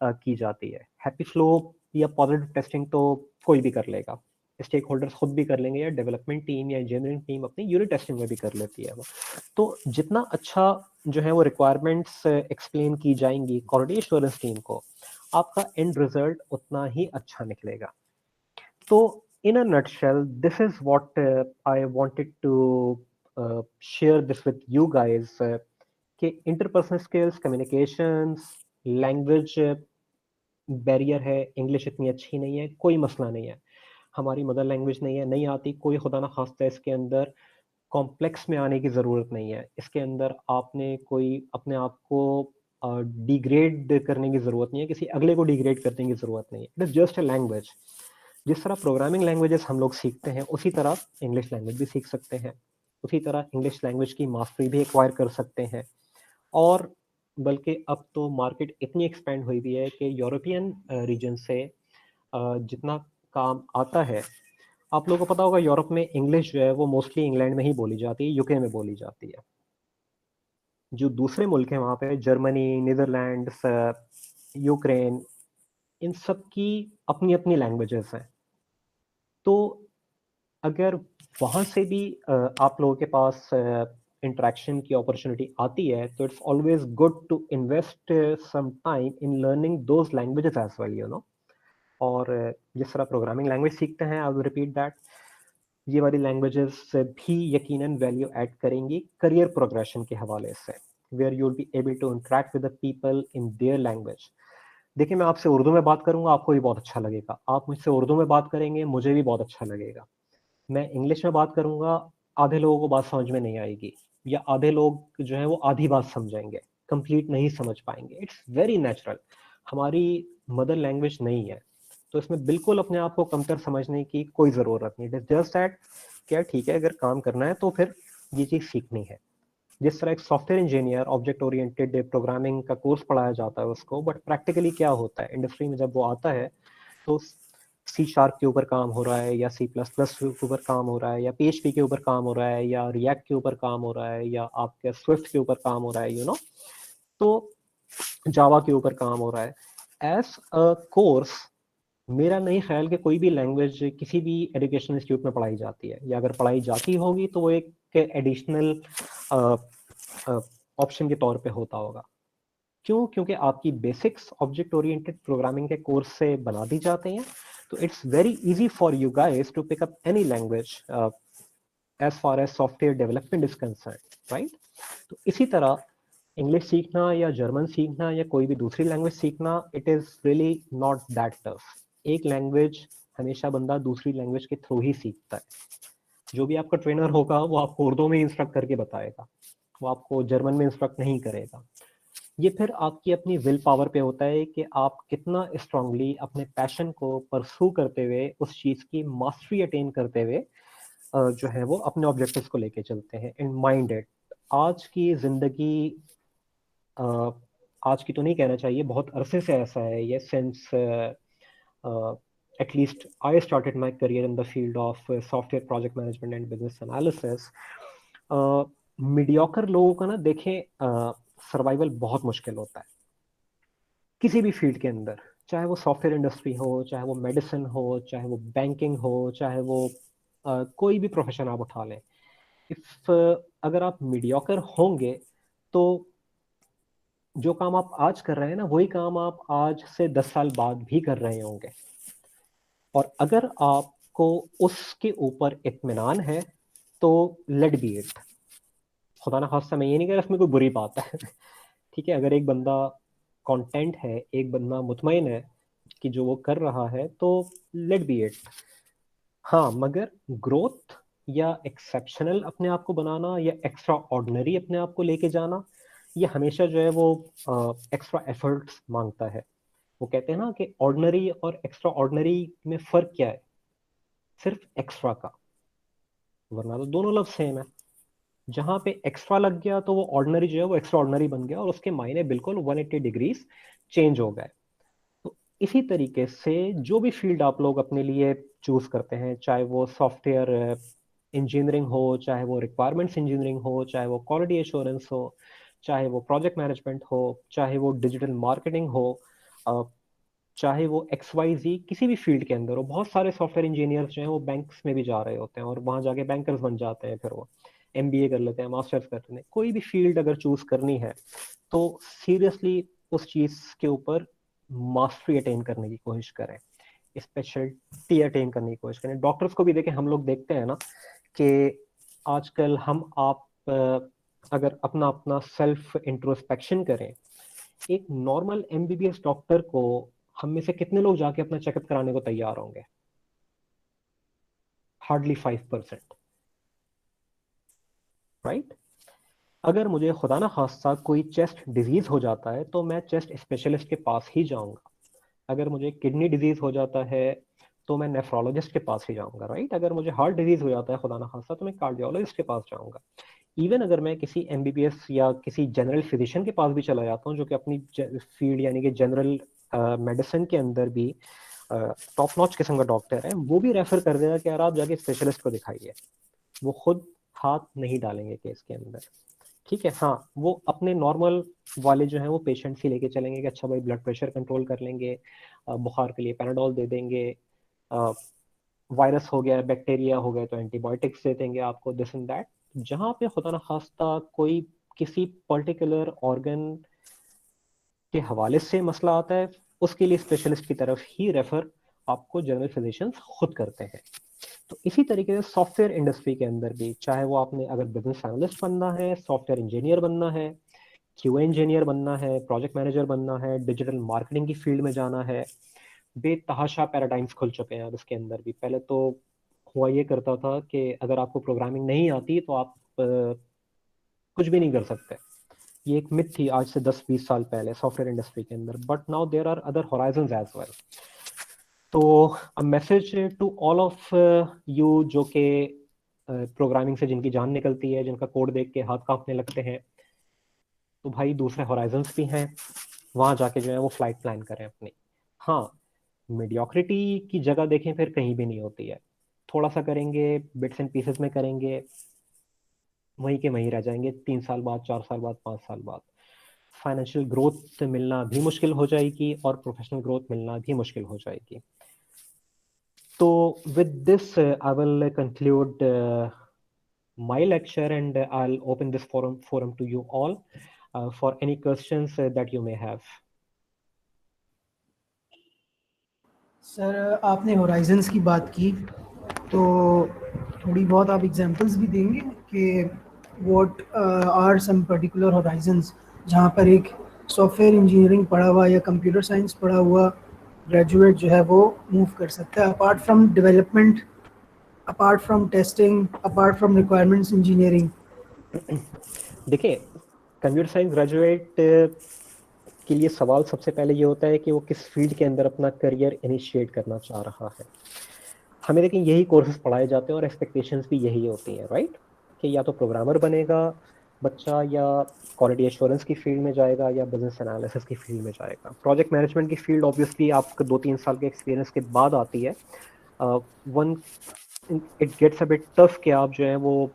की जाती है। हैप्पी फ्लो या पॉजिटिव टेस्टिंग तो कोई भी कर लेगा, स्टेक होल्डर्स खुद भी कर लेंगे या डेवलपमेंट टीम या इंजीनियरिंग टीम अपनी यूनिट टेस्टिंग में भी कर लेती है वो। तो जितना अच्छा जो है वो रिक्वायरमेंट्स एक्सप्लेन की जाएंगी क्वालिटी एश्योरेंस टीम को, आपका एंड रिजल्ट उतना ही अच्छा निकलेगा। तो in a nutshell, this is what I wanted to share this with you guys, कि interpersonal skills, communications, language barrier है, इंग्लिश इतनी अच्छी नहीं है, कोई मसला नहीं है। हमारी मदर लैंग्वेज नहीं है, नहीं आती, कोई खुदा ना खास्ता इसके अंदर कॉम्प्लेक्स में आने की ज़रूरत नहीं है। इसके अंदर आपने कोई अपने आप को डिग्रेड करने की ज़रूरत नहीं है, किसी अगले को डिग्रेड करने की ज़रूरत नहीं है। It is just a language. जिस तरह प्रोग्रामिंग लैंग्वेजेस हम लोग सीखते हैं उसी तरह इंग्लिश लैंग्वेज भी सीख सकते हैं, उसी तरह इंग्लिश लैंग्वेज की मास्टरी भी एक्वायर कर सकते हैं। और बल्कि अब तो मार्केट इतनी एक्सपेंड हुई भी है कि यूरोपियन रीजन से जितना काम आता है, आप लोगों को पता होगा यूरोप में इंग्लिश जो है वो मोस्टली इंग्लैंड में ही बोली जाती है, यूके में बोली जाती है। जो दूसरे मुल्क हैं वहाँ पे, जर्मनी, नीदरलैंड्स, यूक्रेन, इन सब की अपनी अपनी लैंग्वेजेस हैं। तो अगर वहाँ से भी आप लोगों के पास इंटरेक्शन की अपॉर्चुनिटी आती है, तो it's always good to invest some time in learning those languages as well, you know. और जिस तरह प्रोग्रामिंग लैंग्वेज सीखते हैं, आई विल रिपीट दैट, ये वाली लैंग्वेजेस भी यकीनन वैल्यू ऐड करेंगी करियर प्रोग्रेशन के हवाले से, where you will be able to interact with the people in their language. देखिए, मैं आपसे उर्दू में बात करूंगा, आपको भी बहुत अच्छा लगेगा। आप मुझसे उर्दू में बात करेंगे, मुझे भी बहुत अच्छा लगेगा। मैं इंग्लिश में बात करूंगा, आधे लोगों को बात समझ में नहीं आएगी, या आधे लोग जो है वो आधी बात समझेंगे, कंप्लीट नहीं समझ पाएंगे। इट्स वेरी नेचुरल, हमारी मदर लैंग्वेज नहीं है, तो इसमें बिल्कुल अपने आप को कमतर समझने की कोई ज़रूरत नहीं। इट इज़ जस्ट दैट, क्या ठीक है, अगर काम करना है तो फिर ये चीज़ सीखनी है। जिस तरह एक software engineer object oriented programming का कोर्स पढ़ाया जाता है उसको, बट प्रैक्टिकली क्या होता है इंडस्ट्री में जब वो आता है, तो सी शार्प के ऊपर काम हो रहा है, या सी प्लस प्लस के ऊपर काम हो रहा है, या PHP के ऊपर काम हो रहा है, या रिएक्ट के ऊपर काम हो रहा है, या आपके स्विफ्ट के ऊपर काम हो रहा है, यू नो, तो जावा के ऊपर काम हो रहा है। एज अ कोर्स, मेरा नहीं ख्याल कि कोई भी लैंग्वेज किसी भी एजुकेशन इंस्टीट्यूट में पढ़ाई जाती है, या अगर पढ़ाई जाती होगी तो वो एक एडिशनल ऑप्शन के तौर पे होता होगा। क्यों? क्योंकि आपकी बेसिक्स ऑब्जेक्ट ओरिएंटेड प्रोग्रामिंग के कोर्स से बना दी जाते हैं। तो it's very easy for you guys to pick up any language as far as software development is concern, right? तो इसी तरह इंग्लिश सीखना या जर्मन सीखना या कोई भी दूसरी लैंग्वेज सीखना, it is really not that tough. एक लैंग्वेज हमेशा बंदा दूसरी लैंग्वेज के थ्रू ही सीखता है। जो भी आपका ट्रेनर होगा वो आपको उर्दू में इंस्ट्रक्ट करके बताएगा, वो आपको जर्मन में इंस्ट्रक्ट नहीं करेगा। ये फिर आपकी अपनी विल पावर पे होता है कि आप कितना स्ट्रांगली अपने पैशन को परसू करते हुए, उस चीज़ की मास्टरी अटेन करते हुए जो है वो अपने ऑब्जेक्टिव्स को लेके चलते हैं। एंड माइंड इट, आज की जिंदगी, आज की तो नहीं कहना चाहिए, बहुत अरसे से ऐसा है ये, since at least I started my career in the field of software project management and business analysis. Mediocre लोगों का ना देखें, सर्वाइवल बहुत मुश्किल होता है किसी भी फील्ड के अंदर, चाहे वो सॉफ्टवेयर इंडस्ट्री हो, चाहे वो मेडिसिन हो, चाहे वो बैंकिंग हो, चाहे वो कोई भी प्रोफेशन आप उठा लें। इफ अगर आप मीडियोकर होंगे, तो जो काम आप आज कर रहे हैं ना, वही काम आप आज से 10 साल बाद भी कर रहे होंगे। और अगर आपको उसके ऊपर इत्मीनान है, तो लेट बी इट। खुदा ना खास्ता, मैं ये नहीं कह रहा इसमें कोई बुरी बात है ठीक है, अगर एक बंदा कंटेंट है, एक बंदा मुतमईन है कि जो वो कर रहा है, तो लेट बी इट। हाँ, मगर ग्रोथ या एक्सेप्शनल अपने आप को बनाना, या एक्स्ट्रा ऑर्डिनरी अपने आप को लेके जाना, ये हमेशा जो है वो एक्स्ट्रा एफर्ट्स मांगता है। वो कहते हैं ना कि ऑर्डिनरी और एक्स्ट्रा ऑर्डिनरी में फर्क क्या है? सिर्फ एक्स्ट्रा का, वरना तो दोनों लफ्ज सेम है। जहां पे एक्स्ट्रा लग गया तो वो ऑर्डिनरी जो है वो एक्स्ट्रा ऑर्डिनरी बन गया, और उसके मायने बिल्कुल 180 डिग्रीज चेंज हो गए। तो इसी तरीके से जो भी फील्ड आप लोग अपने लिए चूज करते हैं, चाहे वो सॉफ्टवेयर इंजीनियरिंग हो, चाहे वो रिक्वायरमेंट्स इंजीनियरिंग हो, चाहे वो क्वालिटी एश्योरेंस हो, चाहे वो प्रोजेक्ट मैनेजमेंट हो, चाहे वो डिजिटल मार्केटिंग हो, चाहे वो XYZ किसी भी फील्ड के अंदर हो। बहुत सारे सॉफ्टवेयर इंजीनियर्स जो हैं वो बैंक्स में भी जा रहे होते हैं, और वहां जाके बैंकर्स बन जाते हैं, फिर वो MBA कर लेते हैं, मास्टर्स कर लेते हैं। कोई भी फील्ड अगर चूज करनी है, तो सीरियसली उस चीज के ऊपर मास्टरी अटेन करने की कोशिश करें, स्पेशलिटी अटेन करने की कोशिश करें। डॉक्टर्स को भी देखें, हम लोग देखते हैं ना कि आजकल हम आप अगर अपना अपना सेल्फ इंट्रोस्पेक्शन करें, एक नॉर्मल MBBS डॉक्टर को हम में से कितने लोग जाके अपना चेकअप कराने को तैयार होंगे? Hardly 5%, right? अगर मुझे खुदा ना खास्ता कोई चेस्ट डिजीज हो जाता है, तो मैं चेस्ट स्पेशलिस्ट के पास ही जाऊंगा। अगर मुझे किडनी डिजीज हो जाता है, तो मैं नेफ्रोलॉजिस्ट के पास ही जाऊंगा, राइट? अगर मुझे हार्ट डिजीज हो जाता है खुदा ना खास्ता, तो मैं कार्डियोलॉजिस्ट के पास जाऊंगा। इवन अगर मैं किसी एमबीबीएस या किसी जनरल फिजिशियन के पास भी चला जाता हूँ, जो कि अपनी फील्ड यानी कि जनरल मेडिसिन के अंदर भी टॉप नॉच किस्म का डॉक्टर है, वो भी रेफर कर देगा कि यार आप जाके स्पेशलिस्ट को दिखाइए। वो खुद हाथ नहीं डालेंगे केस के अंदर, ठीक है? हाँ, वो अपने नॉर्मल वाले जो है वो पेशेंट्स ही लेके चलेंगे कि अच्छा भाई ब्लड प्रेशर कंट्रोल कर लेंगे, बुखार के लिए पैराडोल दे देंगे, वायरस हो गया, बैक्टीरिया हो गया तो एंटीबायोटिक्स दे देंगे आपको, दिस एंड दैट। जहाँ पे खुदा न खास्ता कोई किसी पर्टिकुलर ऑर्गन के हवाले से मसला आता है, उसके लिए स्पेशलिस्ट की तरफ ही रेफर आपको जनरल फिजिशियंस खुद करते हैं। तो इसी तरीके से सॉफ्टवेयर इंडस्ट्री के अंदर भी, चाहे वो आपने अगर बिजनेस एनालिस्ट बनना है, सॉफ्टवेयर इंजीनियर बनना है, क्यूए इंजीनियर बनना है, प्रोजेक्ट मैनेजर बनना है, डिजिटल मार्केटिंग की फील्ड में जाना है, बेतहाशा पैराडाइम्स खुल चुके हैं अब इसके अंदर भी। पहले तो हुआ ये करता था कि अगर आपको प्रोग्रामिंग नहीं आती तो आप कुछ भी नहीं कर सकते। ये एक मिथ थी आज से 10-20 साल पहले सॉफ्टवेयर इंडस्ट्री के अंदर, but now there are other horizons as well. तो a message to all of you जो कि प्रोग्रामिंग से जिनकी जान निकलती है, जिनका कोड देख के हाथ कांपने लगते हैं, तो भाई दूसरे हॉराइजंस भी हैं, वहां जाके जो है वो फ्लाइट प्लान करें अपनी। हाँ, मीडियोक्रिटी की जगह देखें फिर कहीं भी नहीं होती है। थोड़ा सा करेंगे, बिट्स एंड पीसेस में करेंगे, वहीं के वहीं रह जाएंगे 3 साल बाद, 4 साल बाद, 5 साल बाद। फाइनेंशियल ग्रोथ मिलना भी मुश्किल हो जाएगी और प्रोफेशनल ग्रोथ मिलना भी मुश्किल हो जाएगी। तो with this I will conclude my lecture, and I'll open this forum to you all for any questions that you may have. Sir आपने होराइजन्स की बात की, तो थोड़ी बहुत आप एग्जांपल्स भी देंगे कि what are some particular horizons जहाँ पर एक सॉफ्टवेयर इंजीनियरिंग पढ़ा हुआ या कंप्यूटर साइंस पढ़ा हुआ ग्रेजुएट जो है वो मूव कर सकता है, apart from development, apart from testing, apart from requirements engineering? देखिए, कंप्यूटर साइंस ग्रेजुएट के लिए सवाल सबसे पहले ये होता है कि वो किस फील्ड के अंदर अपना करियर इनिशिएट करना चाह रहा है। हमें लेकिन यही कोर्सेज पढ़ाए जाते हैं और एक्सपेक्टेशंस भी यही होती हैं, राइट? कि या तो प्रोग्रामर बनेगा बच्चा, या क्वालिटी एश्योरेंस की फील्ड में जाएगा, या बिजनेस एनालिसिस की फील्ड में जाएगा। प्रोजेक्ट मैनेजमेंट की फील्ड ऑब्वियसली आपको 2-3 साल के एक्सपीरियंस के बाद आती है। One it gets a bit tough कि आप जो है वो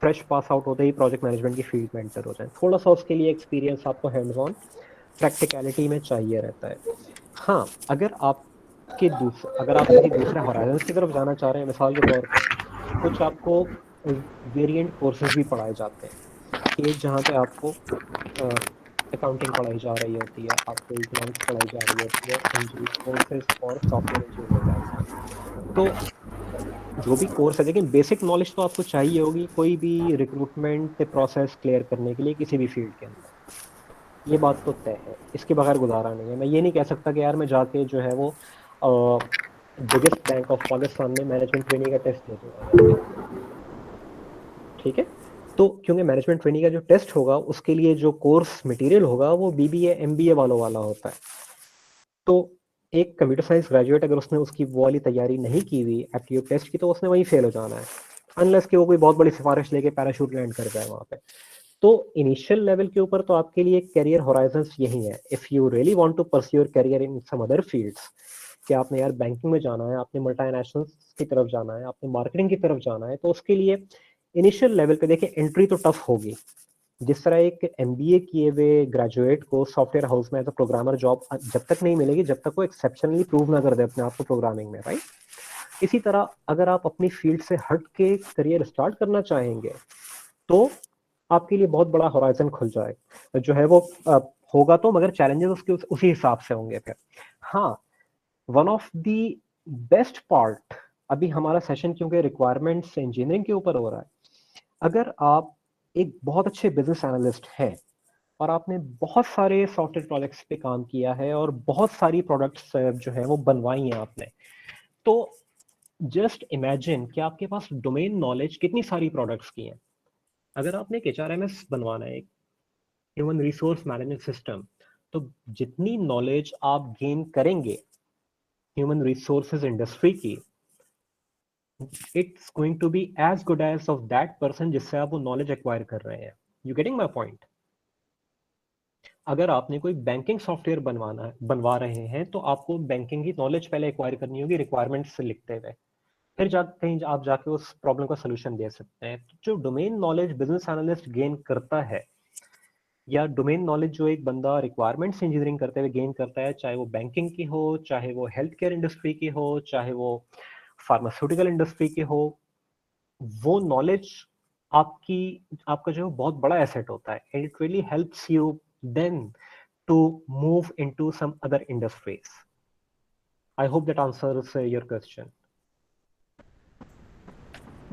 फ्रेश पास आउट होते ही प्रोजेक्ट मैनेजमेंट की फील्ड में एंटर हो जाए। थोड़ा सा उसके लिए एक्सपीरियंस आपको हैंड्स ऑन प्रैक्टिकलिटी में चाहिए रहता है। हाँ, अगर आप किसी दूसरे हॉराइजन्स की तरफ जाना चाह रहे हैं, मिसाल के तौर पे कुछ आपको वेरिएंट कोर्सेज भी पढ़ाए जाते हैं। एक जहाँ पे आपको अकाउंटिंग पढ़ाई जा रही होती है, आपको इकोनॉमिक्स पढ़ाई जा रही होती है, engineering courses for software engineering as well. तो जो भी कोर्स है, लेकिन बेसिक नॉलेज तो आपको चाहिए होगी कोई भी रिक्रूटमेंट प्रोसेस क्लियर करने के लिए किसी भी फील्ड के अंदर। ये बात तो तय है, इसके बगैर गुजारा नहीं है। मैं ये नहीं कह सकता कि यार मैं जाके जो है वो बिगेस्ट बैंक ऑफ पाकिस्तान में मैनेजमेंट ट्रेनिंग का टेस्ट दे दूंगा जाके, ठीक है? तो क्योंकि मैनेजमेंट ट्रेनिंग का जो टेस्ट होगा उसके लिए जो कोर्स मटेरियल होगा वो बीबीए एमबीए वालों वाला होता है। तो एक कंप्यूटर साइंस ग्रेजुएट अगर उसने उसकी वो वाली तैयारी नहीं की हुई एप्टीट्यूड टेस्ट की, तो उसने वहीं फेल हो जाना है, अनलेस कि वो कोई बहुत बड़ी सिफारिश लेके पैराशूट लैंड कर जाए वहाँ पे। तो इनिशियल लेवल के ऊपर तो आपके लिए करियर होराइजंस यही है। If you really want to pursue your career in some other fields, कि आपने यार बैंकिंग में जाना है, आपने मल्टीनेशनल्स की तरफ जाना है, आपने मार्केटिंग की तरफ जाना है, तो उसके लिए इनिशियल लेवल पे देखिए एंट्री तो टफ होगी। जिस तरह एक एमबीए किए हुए ग्रेजुएट को सॉफ्टवेयर हाउस में एज अ प्रोग्रामर जॉब जब तक नहीं मिलेगी जब तक वो एक्सेप्शनली प्रूव ना कर दे अपने आप को प्रोग्रामिंग में, राइट? इसी तरह अगर आप अपनी फील्ड से हट के करियर स्टार्ट करना चाहेंगे तो आपके लिए बहुत बड़ा होराइजन खुल जाए जो है वो होगा तो, मगर चैलेंजेस उसके उसी हिसाब से होंगे फिर। हाँ, one of the best part, अभी हमारा सेशन क्योंकि रिक्वायरमेंट्स इंजीनियरिंग के ऊपर हो रहा है, अगर आप एक बहुत अच्छे बिजनेस एनालिस्ट हैं और आपने बहुत सारे सॉफ्टवेयर प्रोजेक्ट्स पे काम किया है और बहुत सारी प्रोडक्ट्स जो है वो बनवाई हैं आपने, तो जस्ट इमेजिन कि आपके पास डोमेन नॉलेज कितनी सारी प्रोडक्ट्स की हैं। अगर आपने एक एचआरएमएस बनवाना है, ह्यूमन रिसोर्स मैनेजमेंट सिस्टम, तो जितनी नॉलेज आप गेन करेंगे ह्यूमन रिसोर्सेज इंडस्ट्री की, it's going to be as good as of that person जिससे आप वो नॉलेज एक्वायर कर रहे हैं। You getting my point? अगर आपने कोई बैंकिंग सॉफ्टवेयर बनवा रहे हैं तो आपको बैंकिंग की नॉलेज पहले एक्वायर करनी होगी रिक्वायरमेंट्स से लिखते हुए, फिर कहीं आप जाके उस प्रॉब्लम का सोल्यूशन दे सकते हैं। तो जो domain knowledge business analyst gain करता है, या डोमेन नॉलेज जो एक बंदा रिक्वायरमेंट्स इंजीनियरिंग करते हुए गेन करता है, चाहे वो बैंकिंग की हो, चाहे वो हेल्थ केयर इंडस्ट्री की हो, चाहे वो फार्मास्यूटिकल इंडस्ट्री की हो, वो नॉलेज आपका जो बहुत बड़ा एसेट होता है, and it really helps you then to move into some other industries. I hope that answers your question.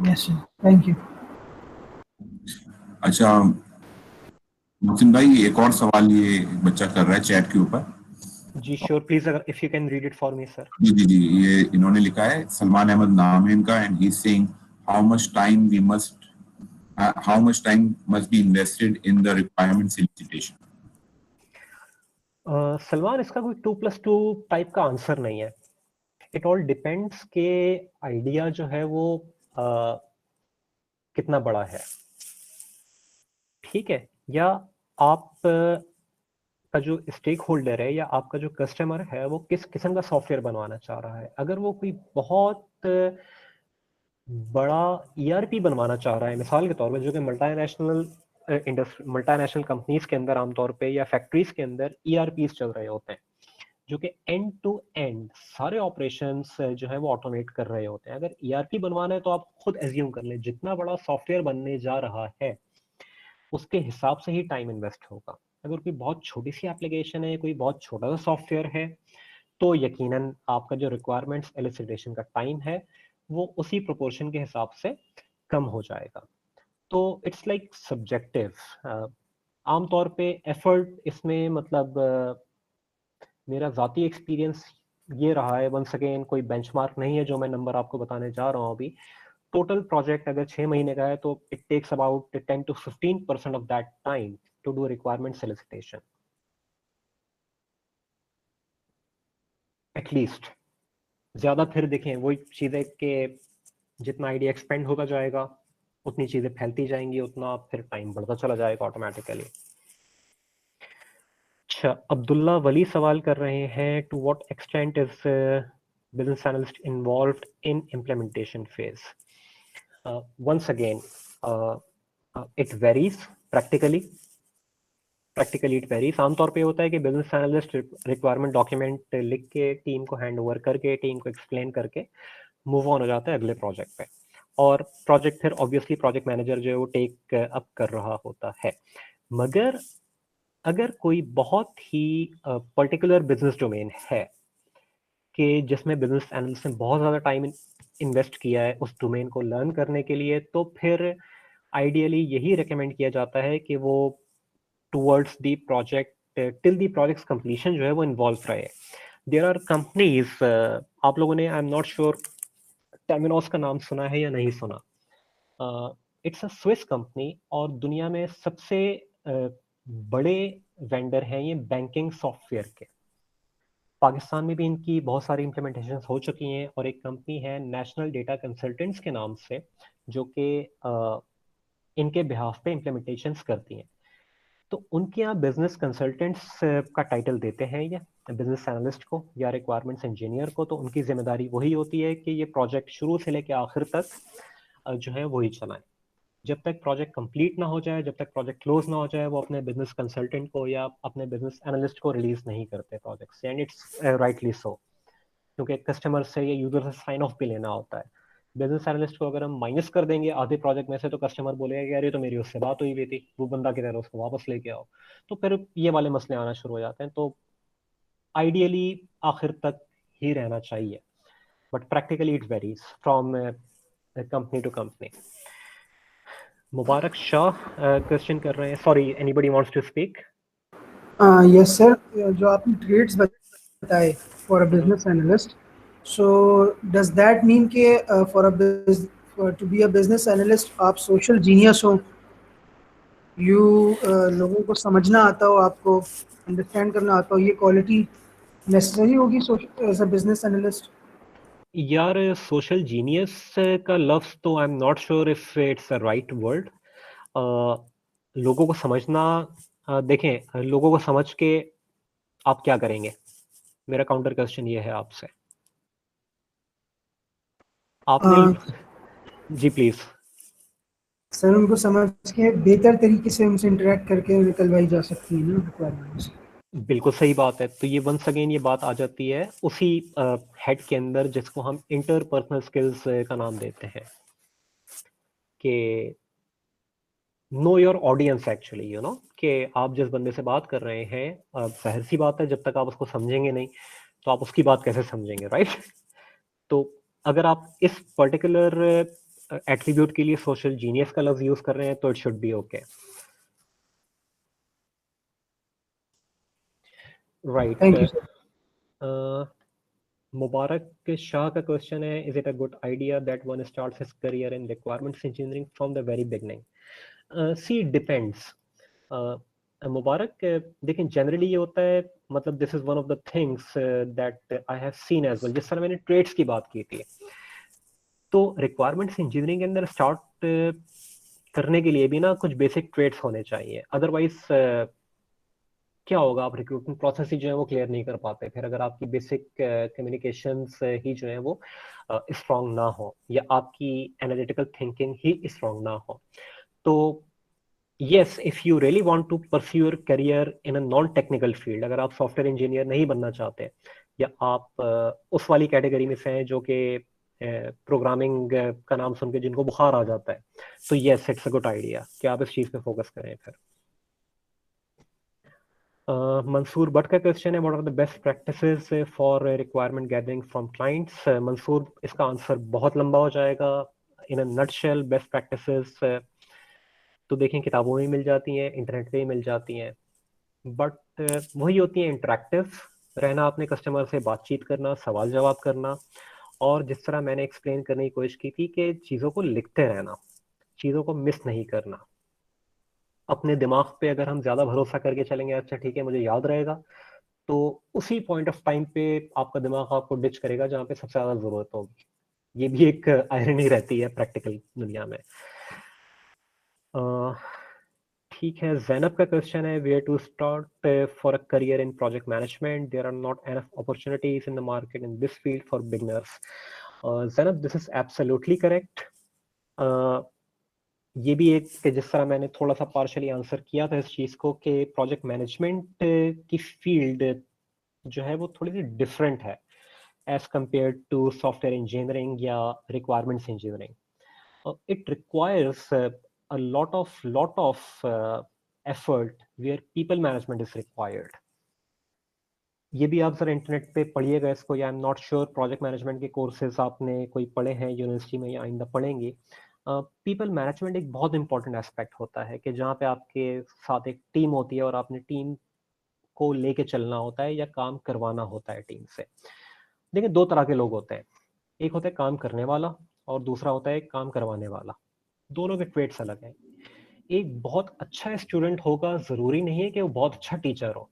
Yes sir, thank you. अच्छा मोहसिन भाई, एक और सवाल ये बच्चा कर रहा है चैट के ऊपर। जी श्योर, प्लीज, अगर if you can read it for me sir. जी जी जी, ये इन्होंने लिखा है, सलमान अहमद नाम है इनका, and he is saying how much time must be invested in the requirement solicitation. Salman, इसका कोई 2+2 टाइप का आंसर नहीं है। इट ऑल डिपेंड्स के आइडिया जो है वो कितना बड़ा है, ठीक है, या आप का जो स्टेक होल्डर है या आपका जो कस्टमर है वो किस किस्म का सॉफ्टवेयर बनवाना चाह रहा है। अगर वो कोई बहुत बड़ा ERP बनवाना चाह रहा है मिसाल के तौर पर, जो कि मल्टीनेशनल कंपनीज के अंदर आमतौर पे या फैक्ट्रीज के अंदर ERPs चल रहे होते हैं, जो कि एंड टू एंड सारे ऑपरेशंस जो है वो ऑटोमेट कर रहे होते हैं। अगर ERP बनवाना है तो आप खुद एज्यूम कर लें जितना बड़ा सॉफ्टवेयर बनने जा रहा है उसके हिसाब से ही टाइम इन्वेस्ट होगा। अगर कोई बहुत छोटी सी एप्लीकेशन है, कोई बहुत छोटा सा सॉफ्टवेयर है, तो यकीनन आपका जो रिक्वायरमेंट्स एलिसिटेशन का टाइम है वो उसी प्रोपोर्शन के हिसाब से कम हो जाएगा। तो इट्स लाइक सब्जेक्टिव। आमतौर पे एफर्ट इसमें मतलब मेरा ज़ाती एक्सपीरियंस ये रहा है, वंस अगेन कोई बेंचमार्क नहीं है जो मैं नंबर आपको बताने जा रहा हूँ अभी। टोटल प्रोजेक्ट अगर 6 महीने का है तो it takes about 10 to 15% of that time to do requirement solicitation at least. ज्यादा फिर देखें वही चीजें कि जितना आइडिया एक्सपेंड होता जाएगा उतनी चीजें फैलती जाएंगी, उतना फिर टाइम बढ़ता चला जाएगा ऑटोमेटिकली। अच्छा, अब्दुल्ला वली सवाल कर रहे हैं, to what extent is business analyst involved in implementation phase? Once again it varies practically it varies. आमतौर पे होता है कि बिजनेस एनालिस्ट रिक्वायरमेंट डॉक्यूमेंट लिख के टीम को हैंड ओवर करके, टीम को एक्सप्लेन करके मूव ऑन हो जाता है अगले प्रोजेक्ट पे, और प्रोजेक्ट फिर ऑब्वियसली प्रोजेक्ट मैनेजर जो है वो टेक अप कर रहा होता है। मगर अगर कोई बहुत ही पर्टिकुलर बिजनेस डोमेन है कि जिसमें बिजनेस एनालिस्ट ने बहुत ज़्यादा टाइम इन्वेस्ट किया है उस डोमेन को लर्न करने के लिए, तो फिर आइडियली यही रिकमेंड किया जाता है कि वो towards the project till the project completion जो है वो इन्वॉल्व रहे। देयर आर कंपनीज, आप लोगों ने, आई एम नॉट श्योर, टेमिनोस का नाम सुना है या नहीं सुना? इट्स अ स्विस कंपनी और दुनिया में सबसे बड़े वेंडर हैं ये बैंकिंग सॉफ्टवेयर के। पाकिस्तान में भी इनकी बहुत सारी इम्प्लीमेंटेशन हो चुकी हैं, और एक कंपनी है नेशनल डेटा कंसल्टेंट्स के नाम से जो कि इनके बिहाफ पे इम्प्लीमेंटेशंस करती हैं। तो उनके यहाँ बिजनेस कंसल्टेंट्स का टाइटल देते हैं या बिजनेस एनालिस्ट को या रिक्वायरमेंट्स इंजीनियर को। तो उनकी जिम्मेदारी वही होती है कि ये प्रोजेक्ट शुरू से लेकर आखिर तक जो है वही चलाएं। जब तक प्रोजेक्ट कंप्लीट ना हो जाए, जब तक प्रोजेक्ट क्लोज ना हो जाए, वो अपने बिजनेस कंसल्टेंट को या अपने बिजनेस एनालिस्ट को रिलीज नहीं करते प्रोजेक्ट से। एंड इट्स राइटली सो, क्योंकि कस्टमर से या यूजर से साइन ऑफ भी लेना होता है। बिजनेस एनालिस्ट को अगर हम माइनस कर देंगे आधे प्रोजेक्ट में से, तो कस्टमर बोलेगा कि यार ये तो मेरी उससे बात हुई हुई थी, वो बंदा किधर है, उसको वापस लेके आओ। तो फिर ये वाले मसले आना शुरू हो जाते हैं। तो आइडियली आखिर तक ही रहना चाहिए, but practically it varies from company to company. Mubarak Shah question कर रहे हैं, sorry, anybody wants to speak? Yes sir, जो आपने ट्रेड्स बताए for a business analyst, so does that mean कि to be a business analyst आप सोशल जीनियस हो, लोगों को समझना आता हो, आपको अंडरस्टैंड करना आता हो, ये क्वालिटी नेसेसरी होगी एज अ बिजनेस एनालिस्ट? यार सोशल जीनियस का लफ्ज तो I am not sure if it's a right word. लोगों को समझना, देखें, लोगों को समझ के आप क्या करेंगे? मेरा काउंटर क्वेश्चन ये है आपसे। आपने जी प्लीज। सर उनको समझ के बेहतर तरीके से उनसे इंटरेक्ट करके निकलवाई जा सकती है ना रिक्वायरमेंट्स। बिल्कुल सही बात है। तो ये वंस अगेन ये बात आ जाती है उसी हेड के अंदर जिसको हम इंटरपर्सनल स्किल्स का नाम देते हैं कि know your audience actually, you know, कि आप जिस बंदे से बात कर रहे हैं, जाहिर सी बात है जब तक आप उसको समझेंगे नहीं तो आप उसकी बात कैसे समझेंगे, राइट? तो अगर आप इस पर्टिकुलर एट्रीब्यूट के लिए सोशल जीनियस का लफ्ज यूज कर रहे हैं तो it should be okay, right? Thank you sir. Mubarak Shah का क्वेश्चन है, is it a good idea that one starts his career in requirements engineering from the very beginning? See depends. Mubarak, देखें, generally ये होता है, मतलब this is one of the things that I have seen as well. जिस तरह मैंने trades की बात की थी, तो रिक्वायरमेंट्स इंजीनियरिंग के अंदर स्टार्ट करने के लिए भी ना कुछ बेसिक ट्रेड्स होने चाहिए। अदरवाइज क्या होगा, आप रिक्रूटमेंट प्रोसेस ही जो है वो क्लियर नहीं कर पाते फिर, अगर आपकी बेसिक कम्युनिकेशंस ही जो है वो स्ट्रांग ना हो या आपकी एनालिटिकल थिंकिंग ही स्ट्रांग ना हो। तो yes, if you really want to pursue your career in a non technical field, अगर आप सॉफ्टवेयर इंजीनियर नहीं बनना चाहते या आप उस वाली कैटेगरी में से हैं जो कि प्रोग्रामिंग का नाम सुन के जिनको बुखार आ जाता है, तो yes, it's a good idea कि आप इस चीज पे फोकस करें फिर। मंसूर भट्ट का क्वेश्चन है, what are the best practices for requirement gathering from clients? Mansoor, इसका आंसर बहुत लंबा हो जाएगा। In a nutshell, best practices तो देखें किताबों में मिल जाती हैं, इंटरनेट पे ही मिल जाती हैं, बट वही होती है इंटरेक्टिव रहना, अपने कस्टमर से बातचीत करना, सवाल जवाब करना, और जिस तरह मैंने एक्सप्लेन करने की कोशिश की थी कि चीज़ों को लिखते रहना, चीज़ों को मिस नहीं करना। अपने दिमाग पे अगर हम ज़्यादा भरोसा करके चलेंगे, अच्छा ठीक है मुझे याद रहेगा, तो उसी पॉइंट ऑफ टाइम पे आपका दिमाग आपको डिच करेगा जहाँ पे सबसे ज़्यादा ज़रूरत होगी। ये भी एक आयरनी रहती है प्रैक्टिकल दुनिया में। ठीक है, जैनब का क्वेश्चन है, where to start for a career in project management? There are not enough opportunities in the market in this field for beginners. Zainab, this is absolutely correct. ये भी एक कि जिस तरह मैंने थोड़ा सा पार्शली आंसर किया था इस चीज को, कि प्रोजेक्ट मैनेजमेंट की फील्ड जो है वो थोड़ी सी डिफरेंट है as compare to software engineering या requirements engineering. it requires a lot of effort where people management is required. ये भी आप जरा इंटरनेट पे पढ़िएगा इसको, या I am not sure project management के कोर्सेज आपने कोई पढ़े हैं यूनिवर्सिटी में या आइंदा पढ़ेंगे। पीपल मैनेजमेंट एक बहुत इंपॉर्टेंट एस्पेक्ट होता है कि जहाँ पे आपके साथ एक टीम होती है और आपने टीम को लेके चलना होता है या काम करवाना होता है टीम से। देखिए, दो तरह के लोग होते हैं, एक होता है काम करने वाला और दूसरा होता है काम करवाने वाला। दोनों के ट्रेड्स अलग हैं। एक बहुत अच्छा स्टूडेंट होगा जरूरी नहीं है कि वो बहुत अच्छा टीचर हो।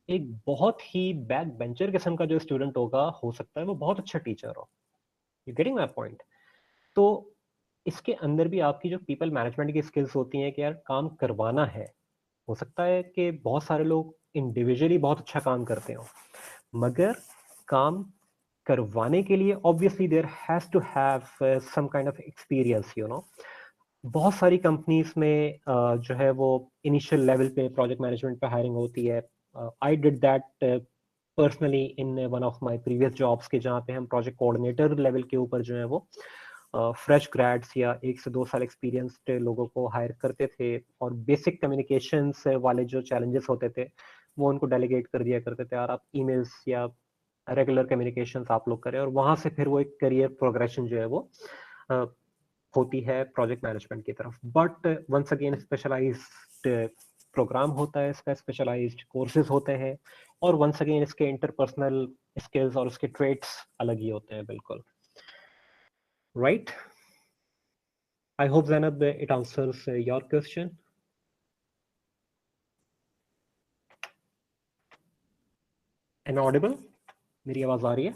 एक बहुत ही बैक बेंचर किस्म का जो स्टूडेंट होगा, हो सकता है वो बहुत अच्छा टीचर हो। You getting my point? तो इसके अंदर भी आपकी जो पीपल मैनेजमेंट की स्किल्स होती हैं कि यार काम करवाना है। हो सकता है कि बहुत सारे लोग इंडिविजुअली बहुत अच्छा काम करते हो, मगर काम करवाने के लिए obviously there has to have some kind of experience, you know. बहुत सारी कंपनीज में जो है वो इनिशियल लेवल पे प्रोजेक्ट मैनेजमेंट पे हायरिंग होती है। I did that personally in one of my previous jobs के, जहाँ पे हम प्रोजेक्ट कोऑर्डिनेटर लेवल के ऊपर जो है वो फ्रेश ग्रेड्स या 1 से 2 साल एक्सपीरियंस्ड लोगों को हायर करते थे, और बेसिक कम्युनिकेशंस वाले जो चैलेंजेस होते थे वो उनको डेलीगेट कर दिया करते थे, और आप ईमेल्स या रेगुलर कम्युनिकेशंस आप लोग करें, और वहां से फिर वो एक करियर प्रोग्रेशन जो है वो होती है प्रोजेक्ट मैनेजमेंट की तरफ। But once again specialized program होता है, इसका स्पेशलाइज्ड कोर्सेज होते हैं, और वंस अगेन इसके इंटरपर्सनल स्किल्स और इसके ट्रेड्स अलग ही होते हैं, बिल्कुल। Right, I hope Zainab it answers your question. Am audible? मेरी आवाज आ रही है?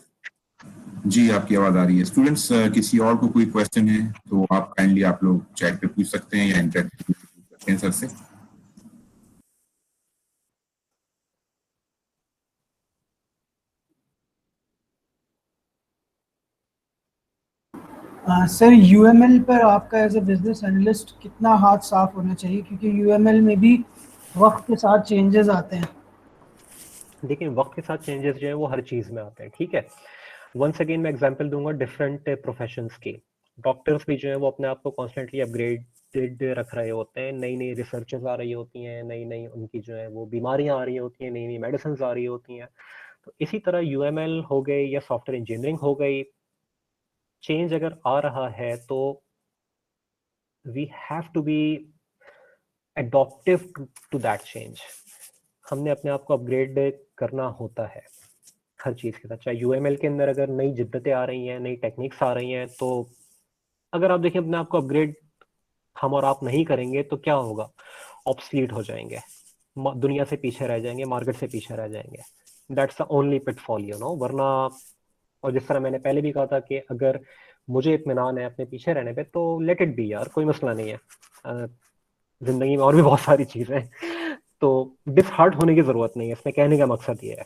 जी आपकी आवाज आ रही है। स्टूडेंट्स, किसी और को कोई क्वेश्चन है तो आप काइंडली आप लोग चैट पे पूछ सकते हैं या इंटरेक्ट पूछ सकते हैं सर से। सर यूएमएल पर आपका एज ए बिजनेस एनालिस्ट कितना हाथ साफ होना चाहिए, क्योंकि यूएमएल में भी वक्त के साथ चेंजेस आते हैं। देखिए वक्त के साथ चेंजेस जो है वो हर चीज में आते हैं, ठीक है। वंस अगेन मैं एग्जांपल दूंगा डिफरेंट प्रोफेशंस की। डॉक्टर्स भी जो है वो अपने आप को कॉन्स्टेंटली अपग्रेडेड रख रहे होते हैं, नई नई रिसर्चेस आ रही होती हैं, नई नई उनकी जो है वो बीमारियां आ रही होती हैं, नई नई मेडिसिन आ रही होती हैं। तो इसी तरह यूएमएल हो गई या सॉफ्टवेयर इंजीनियरिंग हो गई, चेंज अगर आ रहा है तो we have to be adaptive to that change. हमने अपने आप को अपग्रेड करना होता है हर चीज के साथ। चाहे यूएमएल के अंदर अगर नई जिद्दतें आ रही हैं, नई टेक्निक्स आ रही हैं, तो अगर आप देखिए अपने आप को अपग्रेड हम और आप नहीं करेंगे तो क्या होगा? ऑब्सलीट हो जाएंगे, दुनिया से पीछे रह जाएंगे, मार्केट से पीछे रह जाएंगे। That's the only pitfall, you know. वरना, और जिस तरह मैंने पहले भी कहा था कि अगर मुझे इत्मीनान है अपने पीछे रहने पे तो लेट इट बी यार, कोई मसला नहीं है। जिंदगी में और भी बहुत सारी चीजें हैं, तो डिसहार्ट होने की जरूरत नहीं है, इसमें कहने का मकसद ये है।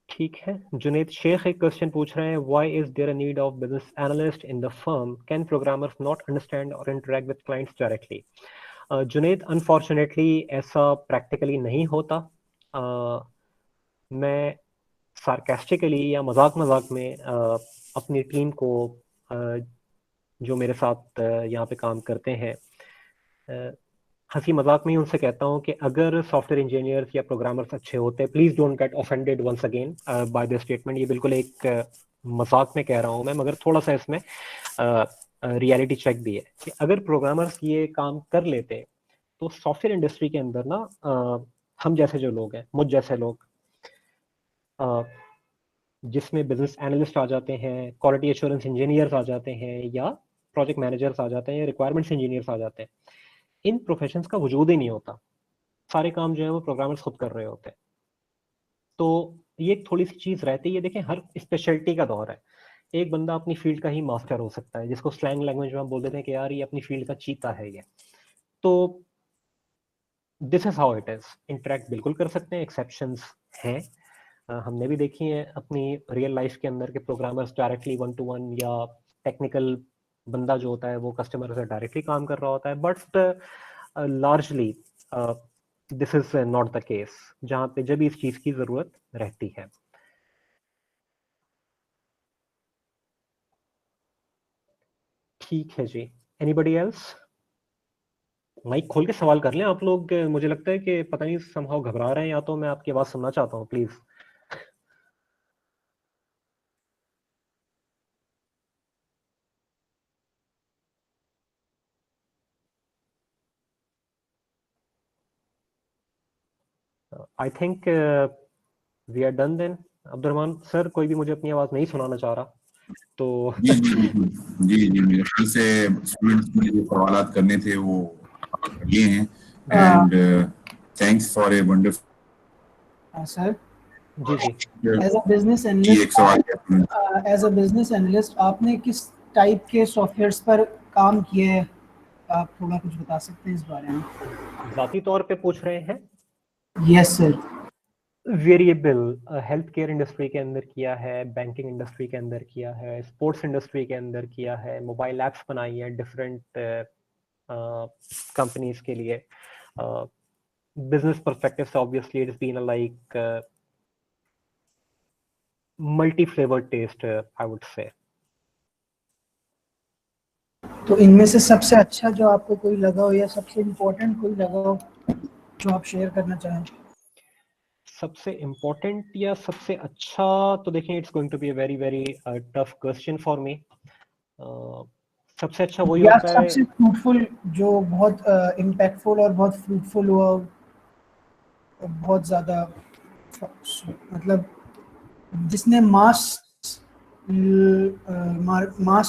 ठीक है, जुनेद शेख एक क्वेश्चन पूछ रहे हैं, why is there a need of business analyst in the firm, can programmers not understand और interact with clients directly? Junaid, unfortunately ऐसा प्रैक्टिकली नहीं होता। मैं सार्केस्टिकली या मजाक मजाक में अपनी टीम को, जो मेरे साथ यहाँ पे काम करते हैं, हंसी मजाक में ही उनसे कहता हूँ कि अगर सॉफ्टवेयर इंजीनियर्स या प्रोग्रामर्स अच्छे होते, please don't get offended once again by the statement. ये बिल्कुल एक मजाक में कह रहा हूँ मैं, मगर थोड़ा सा इसमें रियलिटी चेक भी है कि अगर प्रोग्रामर्स ये काम कर लेते तो सॉफ्टवेयर इंडस्ट्री के अंदर ना हम जैसे जो लोग हैं, मुझ जैसे लोग, जिसमें बिजनेस एनालिस्ट आ जाते हैं, क्वालिटी एश्योरेंस इंजीनियर्स आ जाते हैं, या प्रोजेक्ट मैनेजर्स आ जाते हैं, या रिक्वायरमेंट्स इंजीनियर्स आ जाते हैं, इन प्रोफेशंस का वजूद ही नहीं होता। सारे काम जो है वो प्रोग्रामर्स खुद कर रहे होते हैं। तो ये एक थोड़ी सी चीज रहती है। देखें, हर स्पेशलिटी का दौर है। एक बंदा अपनी फील्ड का ही मास्टर हो सकता है, जिसको स्लैंग लैंग्वेज में हम बोल देते हैं कि यार ये अपनी फील्ड का चीता है ये। तो this is how it is. Interact बिल्कुल कर सकते हैं, एक्सेप्शंस हैं। हमने भी देखी है अपनी रियल लाइफ के अंदर के programmers directly one two one, या टेक्निकल बंदा जो होता है वो कस्टमर से डायरेक्टली काम कर रहा होता है, but largely this is not the case, जहाँ पे जब इस चीज की जरूरत रहती है। ठीक है जी, एनीबडी एल्स? माइक खोल के सवाल कर लें आप लोग। मुझे लगता है कि पता नहीं समहाउ घबरा रहे हैं, या तो मैं आपकी आवाज सुनना चाहता हूँ, please. I think we are done then. Abdulrahman sir, कोई भी मुझे अपनी आवाज नहीं सुनाना चाह रहा तो जी जी बिल्कुल। जी जी मेरे ख्याल से स्टूडेंट्स के लिए जो सवाल करने थे वो ये हैं। And thanks for a wonderful. Sir, जी जी एज अ बिजनेस जी एक सवाल analyst, as a business analyst आपने किस टाइप के सॉफ्टवेयर्स पर काम किए है? आप थोड़ा कुछ बता सकते हैं इस बारे में? जाती तौर पे पूछ रहे हैं? Yes sir. Variable, health care industry के अंदर किया है, बैंकिंग इंडस्ट्री के अंदर किया है, स्पोर्ट्स इंडस्ट्री के अंदर किया है, मोबाइल एप्स बनाई है डिफरेंट कंपनीज के लिए। बिजनेस पर्सपेक्टिव से obviously it's been like multi flavoured taste, I would say. तो इनमें से सबसे अच्छा जो आपको कोई लगा हो, या सबसे इम्पोर्टेंट कोई लगा हो जो आप शेयर करना चाहें? सबसे इम्पोर्टेंट या सबसे अच्छा, तो देखें it's going to be a very very tough question for me. सबसे अच्छा वही या होता है। सबसे फ्रूटफुल, जो बहुत इम्पैक्टफुल और बहुत फ्रूटफुल हुआ, और बहुत ज़्यादा, मतलब जिसने मास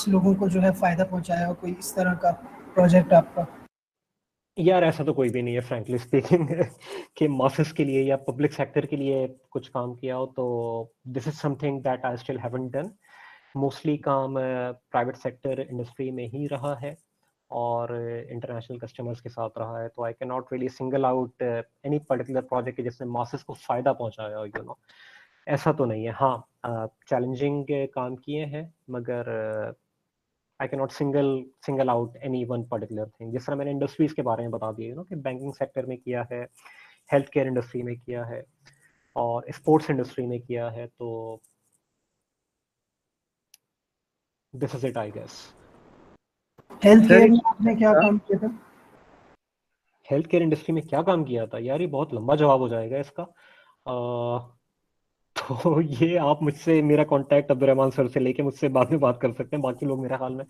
लोगों को जो है फ़ायदा पहुंचाया हो, कोई इस तरह का प्रोजेक्ट आपका? यार ऐसा तो कोई भी नहीं है फ्रैंकली स्पीकिंग कि मासेस के लिए या पब्लिक सेक्टर के लिए कुछ काम किया हो, तो this is something that I still haven't done. Mostly काम प्राइवेट सेक्टर इंडस्ट्री में ही रहा है और इंटरनेशनल कस्टमर्स के साथ रहा है, तो I can not really single out any particular project जिसने मासेस को फायदा पहुंचाया हो, यू नो। ऐसा तो नहीं है। हाँ, चैलेंजिंग काम किए हैं, मगर I can not single out any one particular thing. जिस तरह मैंने इंडस्ट्रीज के बारे में बता दिया, यू नो, कि बैंकिंग सेक्टर में किया है, हेल्थ केयर इंडस्ट्री में किया है और स्पोर्ट्स इंडस्ट्री में किया है, तो this is it I guess. Health sir care एक में आपने क्या काम किया था? हेल्थ केयर इंडस्ट्री में क्या काम किया था, यार ये बहुत लंबा जवाब हो जाएगा इसका। तो ये आप मुझसे मेरा कांटेक्ट अब्दुलरहमान सर से लेके मुझसे बाद में बात कर सकते हैं, बाकी लोग मेरे ख्याल में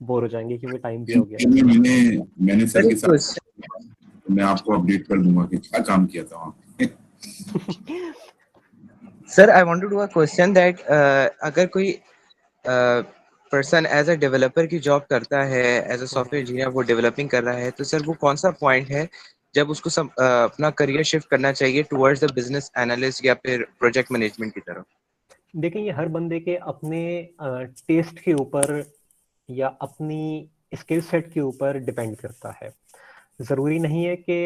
बोर हो जाएंगे क्योंकि टाइम भी हो गया है। मैंने सर सर के एक साथ क्वेश्चन मैं आपको अपडेट कर दूंगा कि क्या काम किया था वहाँ पे। Sir I want to do a question that अगर कोई पर्सन एज अ डेवलपर की जॉब करता है, एज अ सॉफ्टवेयर इंजीनियर वो डेवलपिंग कर रहा है, तो सर वो कौन सा पॉइंट है जब उसको अपना करियर शिफ्ट करना चाहिए टुवर्ड्स द बिजनेस एनालिस्ट या फिर प्रोजेक्ट मैनेजमेंट की तरफ? देखें, ये हर बंदे के अपने टेस्ट के ऊपर या अपनी स्किल सेट के ऊपर डिपेंड करता है। ज़रूरी नहीं है कि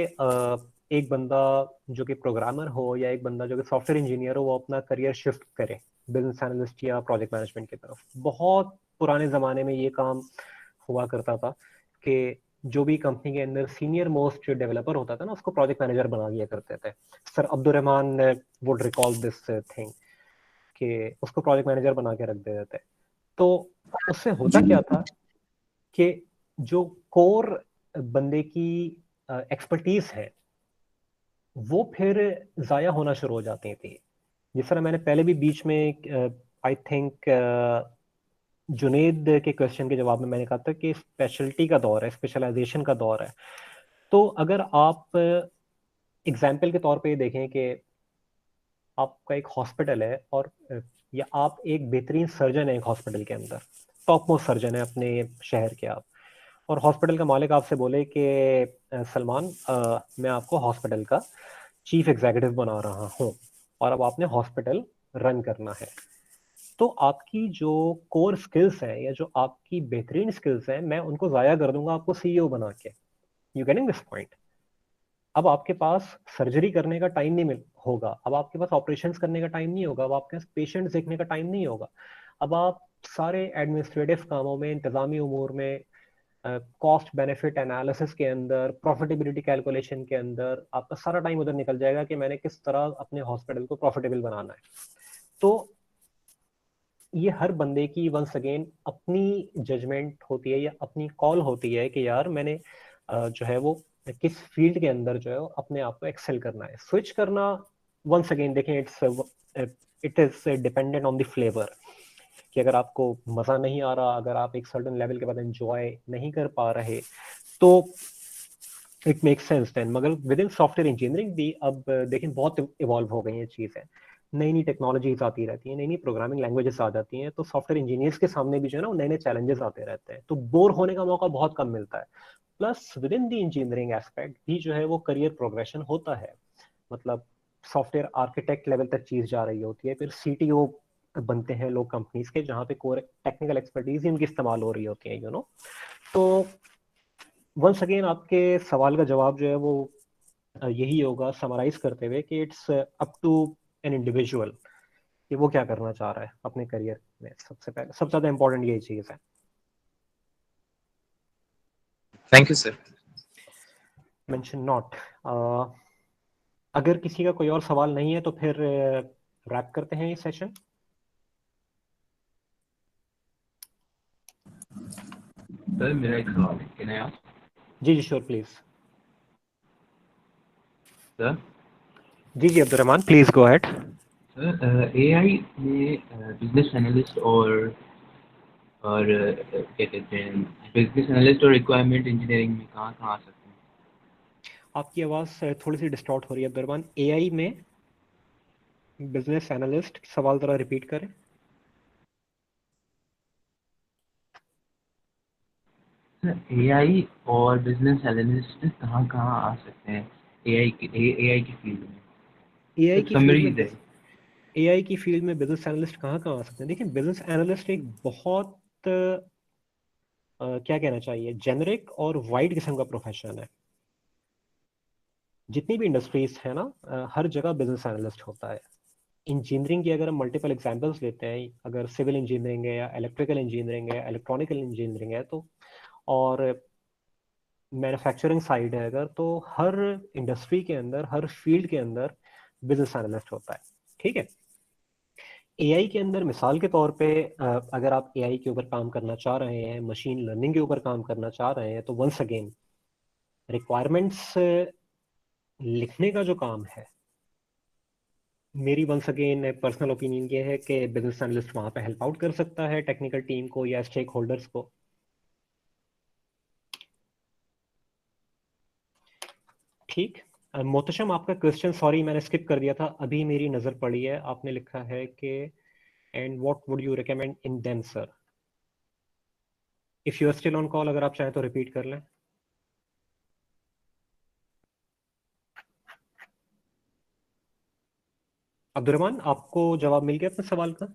एक बंदा जो कि प्रोग्रामर हो या एक बंदा जो कि सॉफ्टवेयर इंजीनियर हो वो अपना करियर शिफ्ट करे बिजनेस एनालिस्ट या प्रोजेक्ट मैनेजमेंट की तरफ। बहुत पुराने ज़माने में ये काम हुआ करता था कि जो भी कंपनी के अंदर सीनियर मोस्ट डेवलपर होता था ना, उसको प्रोजेक्ट मैनेजर बना दिया करते थे। Sir Abdul Rahman would recall this thing कि उसको प्रोजेक्ट मैनेजर बना के रख देते थे। तो उससे होता जी क्या था कि जो कोर बंदे की एक्सपर्टीज है वो फिर जाया होना शुरू हो जाती थी। जिस तरह मैंने पहले भी बीच में आई थिंक जुनेद के क्वेश्चन के जवाब में मैंने कहा था कि स्पेशलिटी का दौर है, स्पेशलाइजेशन का दौर है। तो अगर आप एग्जाम्पल के तौर पे देखें कि आपका एक हॉस्पिटल है और या आप एक बेहतरीन सर्जन है एक हॉस्पिटल के अंदर, टॉप मोस्ट सर्जन है अपने शहर के आप, और हॉस्पिटल का मालिक आपसे बोले कि सलमान, मैं आपको हॉस्पिटल का चीफ एग्जीक्यूटिव बना रहा हूँ और अब आपने हॉस्पिटल रन करना है। तो आपकी जो कोर स्किल्स हैं या जो आपकी बेहतरीन स्किल्स हैं, मैं उनको जाया कर दूंगा आपको सीईओ बना के। You getting this point? अब आपके पास सर्जरी करने का टाइम नहीं मिल होगा, अब आपके पास ऑपरेशंस करने का टाइम नहीं होगा, अब आपके पास पेशेंट्स देखने का टाइम नहीं होगा। अब आप सारे एडमिनिस्ट्रेटिव कामों में, इंतजामी उमूर में, कॉस्ट बेनिफिट एनालिसिस के अंदर, प्रॉफिटेबिलिटी कैलकुलेशन के अंदर आपका सारा टाइम उधर निकल जाएगा कि मैंने किस तरह अपने हॉस्पिटल को प्रॉफिटेबल बनाना है। तो ये हर बंदे की वंस अगेन अपनी जजमेंट होती है या अपनी कॉल होती है कि यार मैंने जो है वो किस फील्ड के अंदर जो है वो अपने आप को एक्सेल करना है। स्विच करना, वंस अगेन देखें, it is dependent on the flavour कि अगर आपको मजा नहीं आ रहा, अगर आप एक सर्टेन लेवल के बाद एंजॉय नहीं कर पा रहे, तो इट मेक सेंस देन। मगर विद इन सॉफ्टवेयर इंजीनियरिंग भी अब देखें बहुत इवॉल्व हो गई हैं चीज़ें, नई नई टेक्नोलॉजीज आती रहती हैं, नई नई प्रोग्रामिंग लैंग्वेजेस आ जाती हैं, तो सॉफ्टवेयर इंजीनियर्स के सामने भी जो है ना नए नए चैलेंजेस आते रहते हैं, तो बोर होने का मौका बहुत कम मिलता है। Plus with in the engineering aspect भी जो है वो करियर प्रोग्रेशन होता है। मतलब सॉफ्टवेयर आर्किटेक्ट लेवल तक चीज जा रही होती है, फिर सीटीओ बनते हैं लोग कंपनीज के, जहाँ पे कोर टेक्निकल एक्सपर्टीज ही उनकी इस्तेमाल हो रही होती है, यू नो। तो वंस अगेन आपके सवाल का जवाब जो है वो यही होगा समराइज करते हुए कि it's up to an individual कि वो क्या करना चाह रहा है अपने करियर में। सबसे पहले सबसे ज्यादा इंपॉर्टेंट यही चीज है। Thank you sir. Mention not. अगर किसी का कोई और सवाल नहीं है तो फिर रैप करते हैं ये सेशन। सर मेरा एक सवाल है, कैन आई आस्क? जी जी श्योर प्लीज। सर जी जी Abdulrahman please go ahead. Sir AI में बिजनेस एनालिस्ट और क्या कहते हैं, बिजनेस एनालिस्ट और रिक्वायरमेंट इंजीनियरिंग में कहाँ कहाँ आ सकते हैं? आपकी आवाज थोड़ी सी डिस्टॉर्ट हो रही है अब्दुलरहमान। एआई में बिजनेस एनालिस्ट, सवाल जरा रिपीट करें। एआई और बिजनेस एनालिस्ट कहाँ कहाँ आ सकते हैं एआई की फील्ड में? एआई एक की फील्ड समरी में दे। एआई की फील्ड में बिजनेस एनालिस्ट कहाँ कहाँ आ सकते हैं? देखिए, बिजनेस एनालिस्ट एक बहुत क्या कहना चाहिए, जेनरिक और वाइड किस्म का प्रोफेशन है। जितनी भी इंडस्ट्रीज है ना, हर जगह बिजनेस एनालिस्ट होता है। इंजीनियरिंग की अगर हम मल्टीपल एग्जांपल्स लेते हैं, अगर सिविल इंजीनियरिंग है या इलेक्ट्रिकल इंजीनियरिंग है, इलेक्ट्रॉनिकल इंजीनियरिंग है, तो और मैन्युफैक्चरिंग साइड है अगर, तो हर इंडस्ट्री के अंदर, हर फील्ड के अंदर बिजनेस एनालिस्ट होता है। ठीक है। एआई के अंदर मिसाल के तौर पे अगर आप एआई के ऊपर काम करना चाह रहे हैं, मशीन लर्निंग के ऊपर काम करना चाह रहे हैं, तो वंस अगेन रिक्वायरमेंट्स लिखने का जो काम है, मेरी वंस अगेन पर्सनल ओपिनियन ये है कि बिजनेस एनालिस्ट वहां पे हेल्प आउट कर सकता है टेक्निकल टीम को या स्टेक होल्डर्स को। ठीक। मोहतशम, आपका क्वेश्चन, सॉरी मैंने स्किप कर दिया था, अभी मेरी नजर पड़ी है, आपने लिखा है कि and what would you recommend in them sir. If you are still on call, अगर आप चाहें तो रिपीट कर लें। अब्दुलरहमान, आपको जवाब मिल गया अपने सवाल का?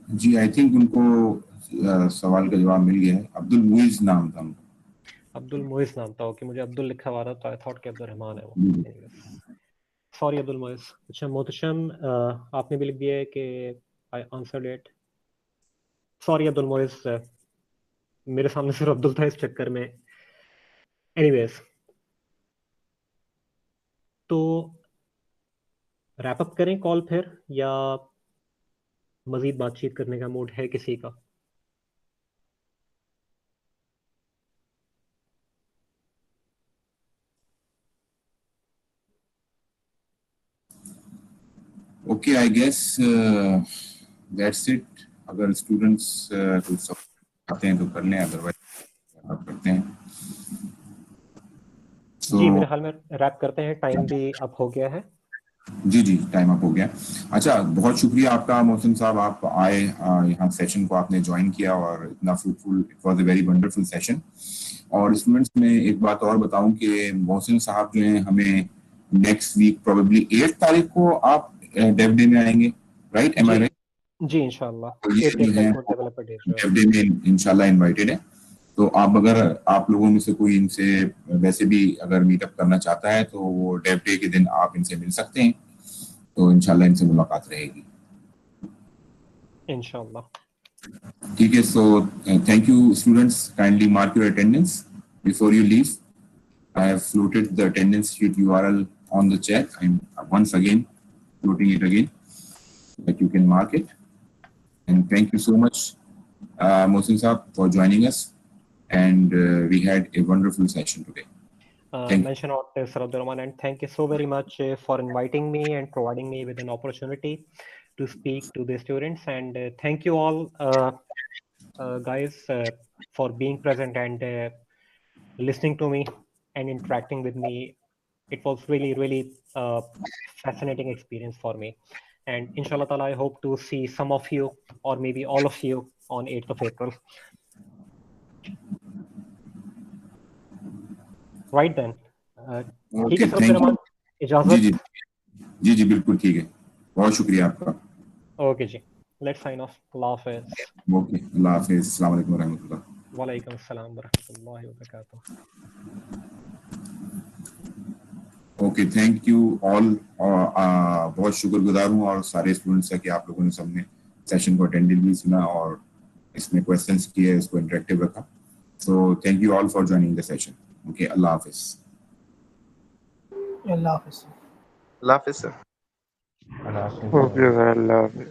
जी, आई थिंक उनको सवाल का जवाब मिल गया है। अब्दुल मुइज नाम था उनका। अब्दुल मोइज नाम था, ओके। मुझे अब्दुल लिखा हुआ था तो आई थॉट कि अब्दुलरहमान है वो। जी। सॉरी अब्दुल मोइज। अच्छा मोहतशम, आपने भी लिख दिया है कि I answered it. Sorry Abdul Moiz, मेरे सामने सिर्फ अब्दुल था इस चक्कर में। एनीवेज, तो रैप अप करें कॉल फिर, या मजीद बातचीत करने का मूड है किसी का? Okay, I guess that's it. अगर स्टूडेंट्स कुछ सब आते हैं तो कर लें, अदरवाइज आप करते हैं। जी, मेरे तो ख्याल में रैप करते हैं, टाइम भी अप हो गया है। जी, टाइम अप हो गया। अच्छा, बहुत शुक्रिया आपका मोहसिन साहब, आप आए यहाँ सेशन को आपने ज्वाइन किया और इतना fruitful, it was a very wonderful session. और स्टूडेंट्स में एक बात और बताऊं कि मोहसिन साहब जो हैं हमें नेक्स्ट वीक प्रोबेबली 8 तारीख को आप डेव डे में आएंगे, राइट? एम आई जी राइट? जी, इंशाल्लाह तो ये 8 जो है डेवलपर डेवलपर डे जो है। डेव डे में इंशाल्लाह इनवाइटेड है। तो आप अगर आप लोगों में से कोई इनसे वैसे भी अगर मीटअप करना चाहता है तो वो डेव डे के दिन आप इनसे मिल सकते हैं। तो इंशाल्लाह इनसे मुलाकात रहेगी। इंशाल्लाह। ठीक है, सो thank you students, kindly mark your attendance before you leave. I have floated the attendance sheet URL on the chat. I'm once again floating it again that you can mark it. And thank you so much, Mohsin Saab, for joining us. And we had a wonderful session today. Thank you. Mention out Sir Abdurrahman, and thank you so very much for inviting me and providing me with an opportunity to speak to the students. And thank you all, guys, for being present and listening to me and interacting with me. It was really, really fascinating experience for me. And inshallah ta'ala, I hope to see some of you or maybe all of you on 8th of April. Right then. ठीक है Okay, sir thank you. Abdurrahman, इजाजत। जी, बिल्कुल ठीक है। बहुत शुक्रिया आपका। ओके जी, लेट्स साइन ऑफ। अल्लाह हाफिज। ओके, अल्लाह हाफिज, अस्सलाम वालेकुम रहमतुल्लाह। वालेकुम अस्सलाम वरहमतुल्लाहि वबरकातुहू। Okay, thank you all. बहुत शुक्रगुजार हूँ और सारे स्टूडेंट्स का कि आप लोगों ने सबने सेशन को अटेंडेडली सुना और इसमें क्वेश्चंस किए, इसको इंटरेक्टिव रखा। So thank you all for joining the session. Okay, अल्लाह हाफिज। अल्लाह हाफिज़। अल्लाह हाफिज़ सर। अल्लाह हाफ़िज़। ओके सर, अल्लाह हाफिज़।